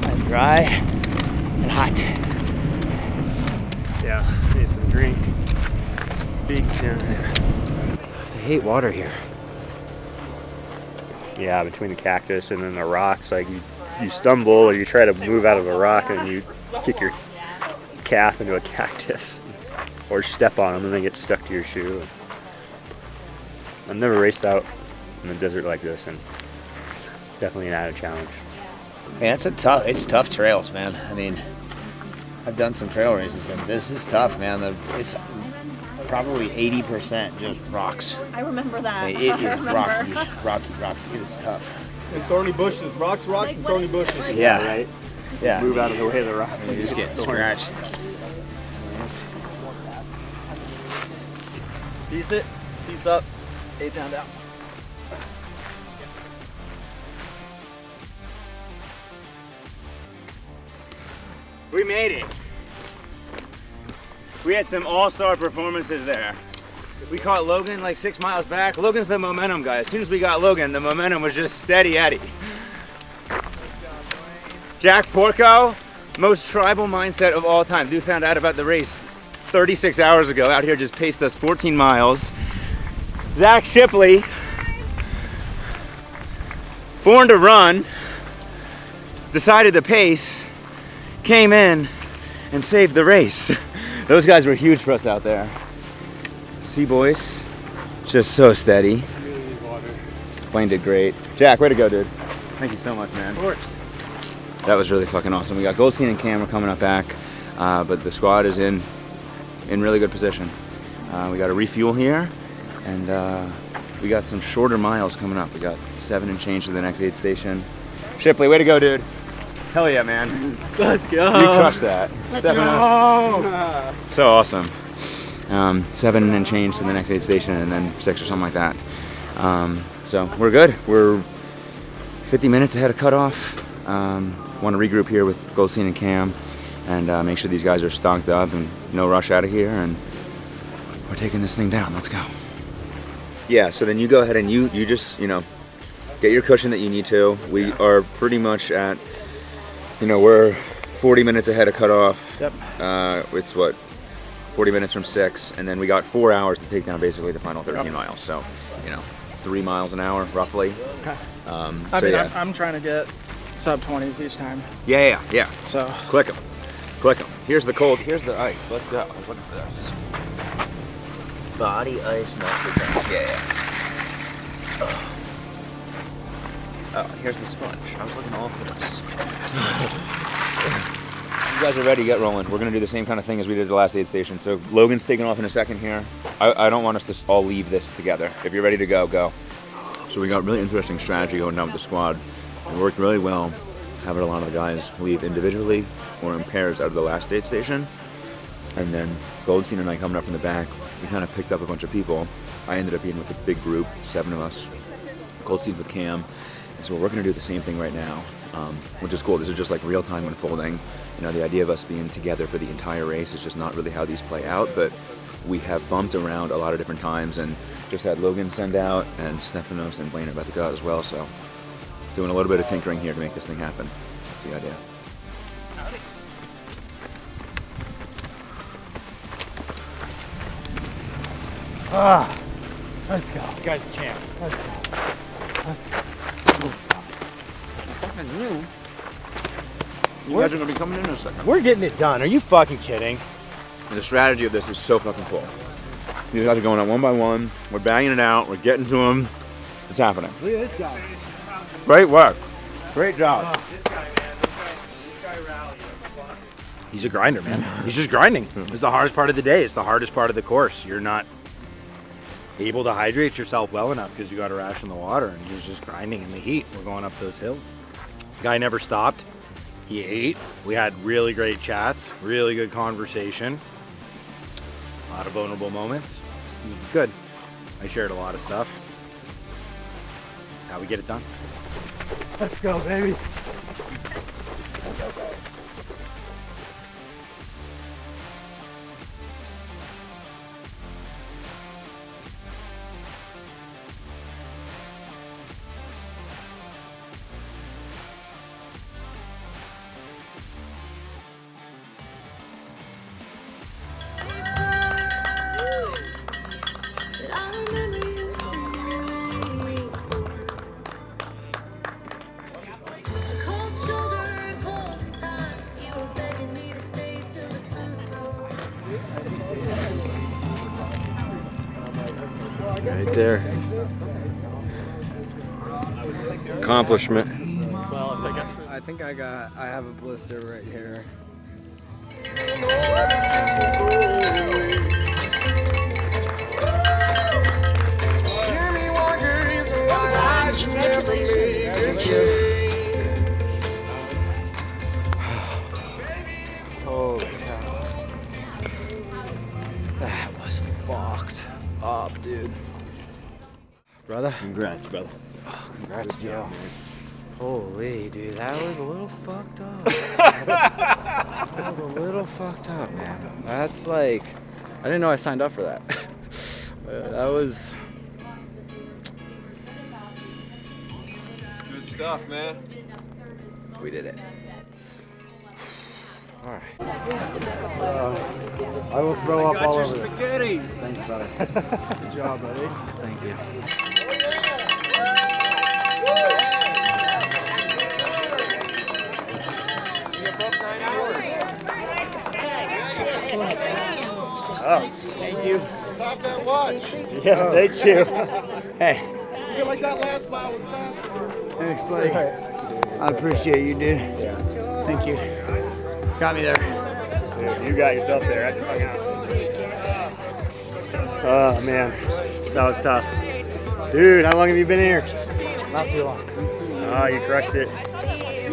And dry and hot. Yeah, need some drink. Big time. I hate water here. Yeah, between the cactus and then the rocks, like you stumble or you try to move out of a rock and you kick your calf into a cactus or step on them and they get stuck to your shoe. I've never raced out in the desert like this, and definitely an added challenge. Man, it's tough trails, man. I mean, I've done some trail races, and this is tough, man. It's probably 80% just rocks. I remember that. I mean, it is rocky. It is tough. And thorny bushes, rocks, and thorny bushes. Yeah, right. Yeah. Move out of the way of the rocks. You just get scratched. Peace it. Peace up. 8 pound out. We made it. We had some all-star performances there. We caught Logan like 6 miles back. Logan's the momentum guy. As soon as we got Logan, the momentum was just steady Eddie. Jack Porco, most tribal mindset of all time. Dude found out about the race 36 hours ago. Out here just paced us 14 miles. Zach Shipley, born to run, decided to pace, came in and saved the race. Those guys were huge for us out there. C. Boyce, just so steady. Blaine did great. Jack, way to go, dude. Thank you so much, man. Of course. That was really fucking awesome. We got Goldstein and Cam are coming up back, but the squad is in really good position. We got a refuel here, and we got some shorter miles coming up. We got 7 and change to the next aid station. Shipley, way to go, dude. Hell yeah, man. Let's go. You crushed that. Let's go. So awesome. 7 and change to the next aid station, and then 6 or something like that. So we're good. We're 50 minutes ahead of cutoff. Want to regroup here with Goldstein and Cam and make sure these guys are stocked up and no rush out of here, and we're taking this thing down. Let's go. Yeah, so then you go ahead and you just, get your cushion that you need to. We are pretty much at, we're 40 minutes ahead of cutoff. Yep. It's what, 40 minutes from 6, and then we got 4 hours to take down basically the final 13 miles. So, 3 miles an hour roughly. I'm trying to get sub 20s each time. Yeah. So click them. Here's the cold. Here's the ice. Let's go. Look at this. Body ice, not the ice. Yeah. Oh, here's the sponge. I was looking all for this. You guys are ready, get rolling. We're gonna do the same kind of thing as we did at the last aid station. So Logan's taking off in a second here. I don't want us to all leave this together. If you're ready to go, go. So we got really interesting strategy going down with the squad. It worked really well, having a lot of the guys leave individually or in pairs out of the last aid station. And then Goldstein and I coming up from the back, we kind of picked up a bunch of people. I ended up being with a big group, 7 of us. Goldstein's with Cam. And so we're gonna do the same thing right now, which is cool. This is just like real time unfolding. The idea of us being together for the entire race is just not really how these play out, but we have bumped around a lot of different times and just had Logan send out, and Stefanos and Blaine are about to go out as well, so doing a little bit of tinkering here to make this thing happen. That's the idea. Let's go. You guys are champ. Let's go. You guys are gonna be coming in a second. We're getting it done. Are you fucking kidding? And the strategy of this is so fucking cool. These guys are going out one by one. We're banging it out. We're getting to them. It's happening. Look at this guy. Great work. Great job. This guy, man. This guy rallied. He's a grinder, man. He's just grinding. It's the hardest part of the day. It's the hardest part of the course. You're not able to hydrate yourself well enough because you got to ration the water, and he's just grinding in the heat. We're going up those hills. Guy never stopped. He ate. We had really great chats, really good conversation, a lot of vulnerable moments. It was good. I shared a lot of stuff. That's how we get it done. Let's go, baby. Right there. Accomplishment. I think I have a blister right here. Holy cow. That was fucked up, dude. Brother? Congrats, brother. Oh, congrats to you. Holy, dude, that was a little fucked up. That was a little fucked up, man. That's like, I didn't know I signed up for that. That was... It's good stuff, man. We did it. All right. I will throw up all over it. Spaghetti. Thanks, brother. Good job, buddy. Thank you. Oh, thank you. Stop that watch. Yeah, thank you. Hey. I feel like that last mile was faster. Thanks, buddy. I appreciate you, dude. Thank you. Got me there. Dude, you got yourself there. I just hung out. Oh, man. That was tough. Dude, how long have you been here? Not too long. Oh, you crushed it.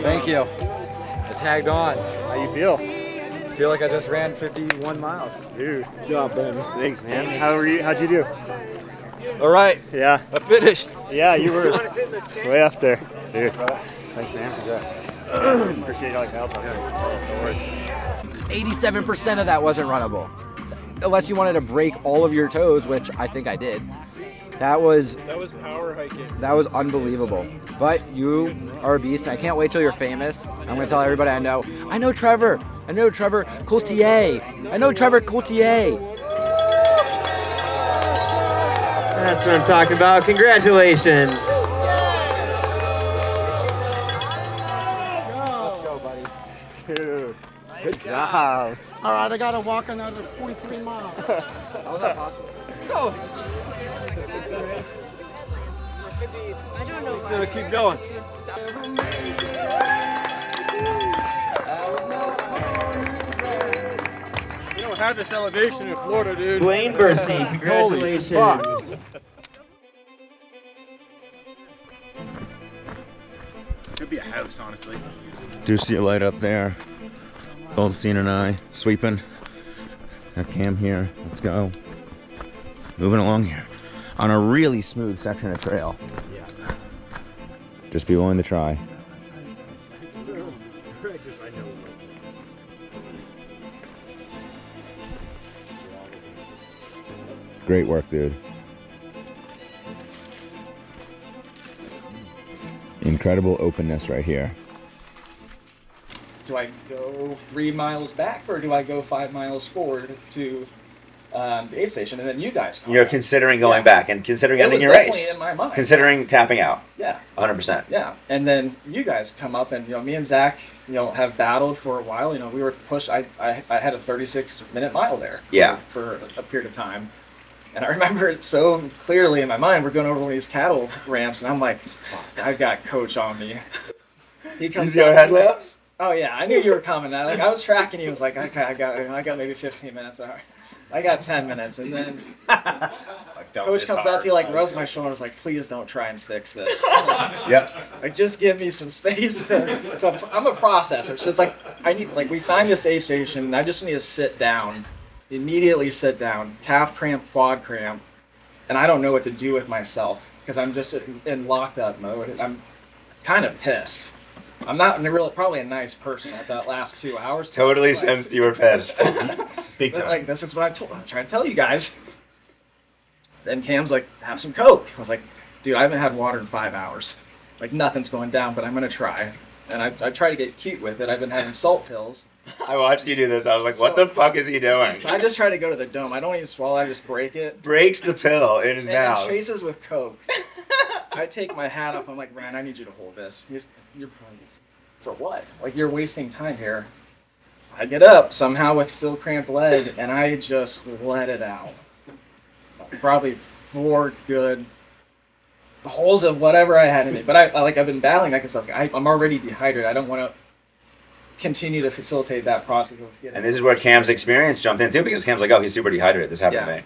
Thank you. I tagged on. How you feel? I feel like I just ran 51 miles. Dude, good job, man. Thanks, man. How'd you do? All right. Yeah. I finished. Yeah, you were way up there. Dude, thanks, man. Appreciate all your help. No worries. 87% of that wasn't runnable. Unless you wanted to break all of your toes, which I think I did. That was power hiking. That was unbelievable. But you are a beast, and I can't wait till you're famous. I'm gonna tell everybody I know. I know Trevor Coultier. That's what I'm talking about. Congratulations. Let's go, buddy. Dude, good job. All right, I gotta walk another 0.3 miles. How was that possible? Go. I don't know. He's gonna keep going. We don't have this elevation in Florida, dude. Blaine Bursey, congratulations. Holy fuck. Could be a house, honestly. Do see a light up there. Goldstein and I sweeping. Got Cam here. Let's go. Moving along here on a really smooth section of trail. Just be willing to try. Great work, dude. Incredible openness right here. Do I go 3 miles back or do I go 5 miles forward to the aid station, and then you guys come You're up. considering going back and considering It ending was your definitely race. in my mind. Considering tapping out. Yeah. 100%. Yeah, and then you guys come up, and me and Zach, have battled for a while. We were pushed. I had a 36-minute mile there. Yeah. For a period of time, and I remember it so clearly in my mind. We're going over one of these cattle ramps, and I'm like, "Fuck, I've got Coach on me." He comes. see our headlamps? Oh yeah, I knew you were coming. I was tracking you. I was like, okay, I got maybe 15 minutes. All right. I got 10 minutes, and then Coach comes up, he rubs my shoulder, like, please don't try and fix this. Yep. Just give me some space I'm a processor, so it's we find this aid station, and I just need to sit down, immediately sit down, calf cramp, quad cramp, and I don't know what to do with myself, because I'm just in locked up mode. I'm kind of pissed. I'm not probably a nice person at that last 2 hours. Totally sensed you were pissed. Big time. This is what I'm trying to tell you guys. Then Cam's like, have some Coke. I was like, dude, I haven't had water in 5 hours. Nothing's going down, but I'm going to try. And I try to get cute with it. I've been having salt pills. I watched you do this. I was like, what the fuck is he doing? So I just try to go to the dome. I don't even swallow. I just break it. Breaks the pill in his and mouth. And chases with Coke. I take my hat off. I'm like, Ryan, I need you to hold this. You're probably, for what? You're wasting time here. I get up somehow with still cramped leg, and I just let it out. Probably 4 good holes of whatever I had in it. But I've been battling that because I'm already dehydrated. I don't want to continue to facilitate that process of getting. And this is where Cam's experience jumped into, because Cam's like, oh, he's super dehydrated. This happened to me.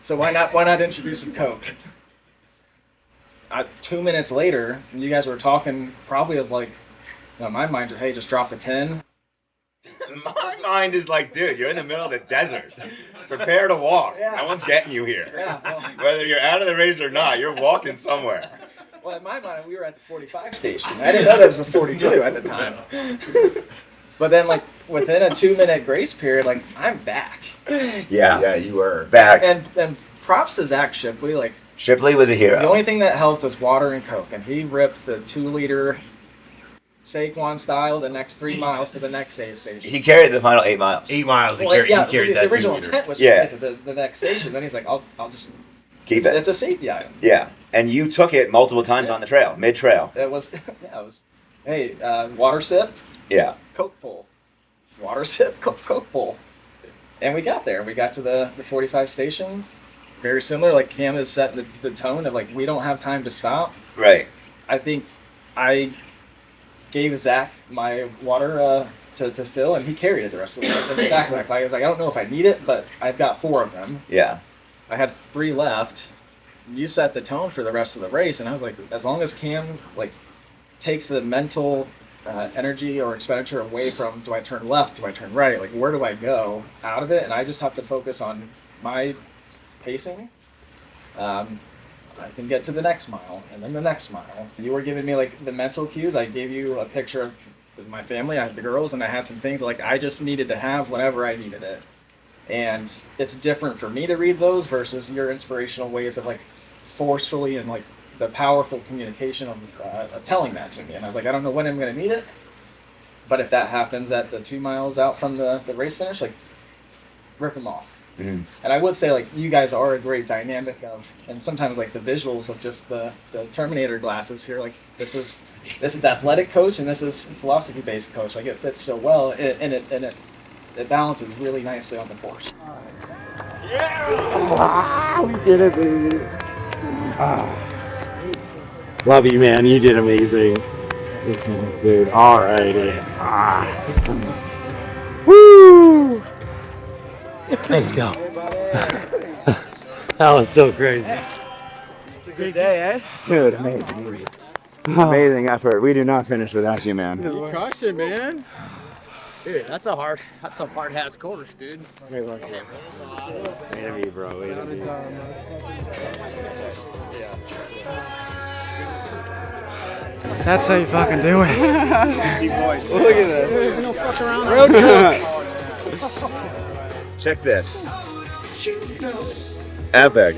So why not introduce some Coke? 2 minutes later, and you guys were talking probably of my mind, hey, just drop the pin. My mind is like, dude, you're in the middle of the desert. Prepare to walk. Yeah. No one's getting you here. Yeah, well, Whether you're out of the race or not, you're walking somewhere. Well, in my mind, we were at the 45 station. I didn't know that was 42 at the time. But then, within a 2-minute grace period, I'm back. Yeah, you were back. And props to Zach Shipley. Shipley was a hero. The only thing that helped was water and Coke, and he ripped the 2-liter Saquon style the next 3 miles to the next aid station. He carried the final 8 miles. 8 miles. He carried that. The original intent was just to get to the next station. Then he's like, I'll just keep it. It's a safety item. Yeah, and you took it multiple times on the trail, mid-trail. It was, hey, water sip. Yeah. Coke pull. Water sip, Coke pull. And we got there. We got to the 45 station. Very similar. Cam is setting the tone of we don't have time to stop. Right. I think I gave Zach my water to fill, and he carried it the rest of the way. In the backpack. I was like, I don't know if I need it, but I've got 4 of them. Yeah. I had 3 left. You set the tone for the rest of the race, and I was like, as long as Cam takes the mental energy or expenditure away from, do I turn left, do I turn right, where do I go out of it, and I just have to focus on my pacing. I can get to the next mile, and then the next mile. You were giving me the mental cues. I gave you a picture of my family. I had the girls, and I had some things I just needed to have whenever I needed it. And it's different for me to read those versus your inspirational ways of forcefully and the powerful communication of telling that to me. And I was like, I don't know when I'm going to need it, but if that happens at the 2 miles out from the race finish, rip them off. Mm-hmm. And I would say you guys are a great dynamic of, and sometimes the visuals of just the Terminator glasses here. This is athletic coach and this is philosophy based coach. It fits so well, and it balances really nicely on the course. Yeah! We did it, baby. Love you, man. You did amazing. Dude, alrighty. Woo! Let's go. That was so crazy. It's a good day, eh? Dude, amazing. Amazing effort. We do not finish without you, man. You crushed it, man. Dude, that's a hard ass course, dude. Way to be, bro. Way to be. That's how you fucking do it. Look at this. No fuck around. Road trip. Check this. Epic.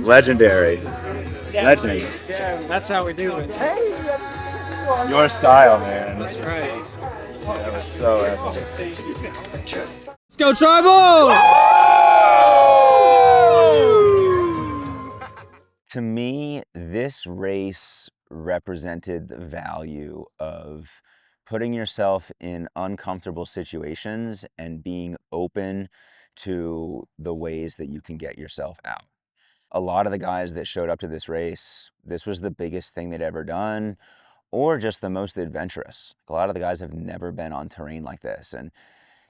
Legendary. Legend. Yeah, that's how we do it. Your style, man. That's right. That was so epic. Let's go, Tribal! To me, this race represented the value of putting yourself in uncomfortable situations and being open to the ways that you can get yourself out. A lot of the guys that showed up to this race, this was the biggest thing they'd ever done, or just the most adventurous. A lot of the guys have never been on terrain like this. And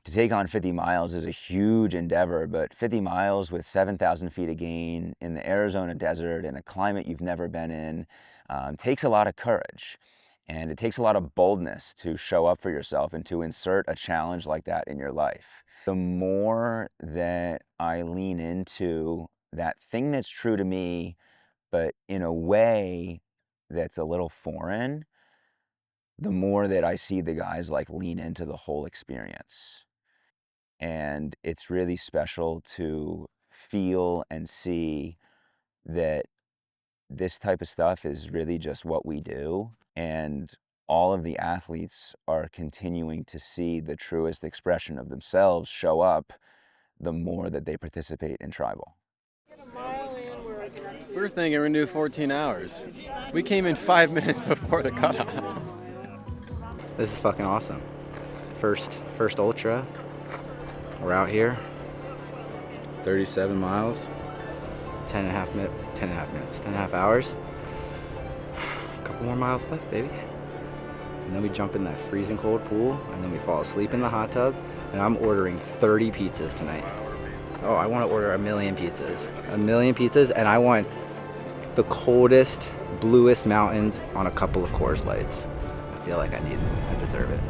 to take on 50 miles is a huge endeavor, but 50 miles with 7,000 feet of gain in the Arizona desert in a climate you've never been in takes a lot of courage. And it takes a lot of boldness to show up for yourself and to insert a challenge like that in your life. The more that I lean into that thing that's true to me, but in a way that's a little foreign, the more that I see the guys like lean into the whole experience. And it's really special to feel and see that this type of stuff is really just what we do. And all of the athletes are continuing to see the truest expression of themselves show up the more that they participate in tribal. We were thinking we're gonna do 14 hours. We came in 5 minutes before the cutoff. This is fucking awesome. First ultra. We're out here. 37 miles. 10 and a half hours. A couple more miles left, baby. And then we jump in that freezing cold pool, and then we fall asleep in the hot tub, and I'm ordering 30 pizzas tonight. Oh, I want to order 1,000,000 pizzas. 1,000,000 pizzas, and I want the coldest, bluest mountains on a couple of Coors Lights. I feel like I deserve it.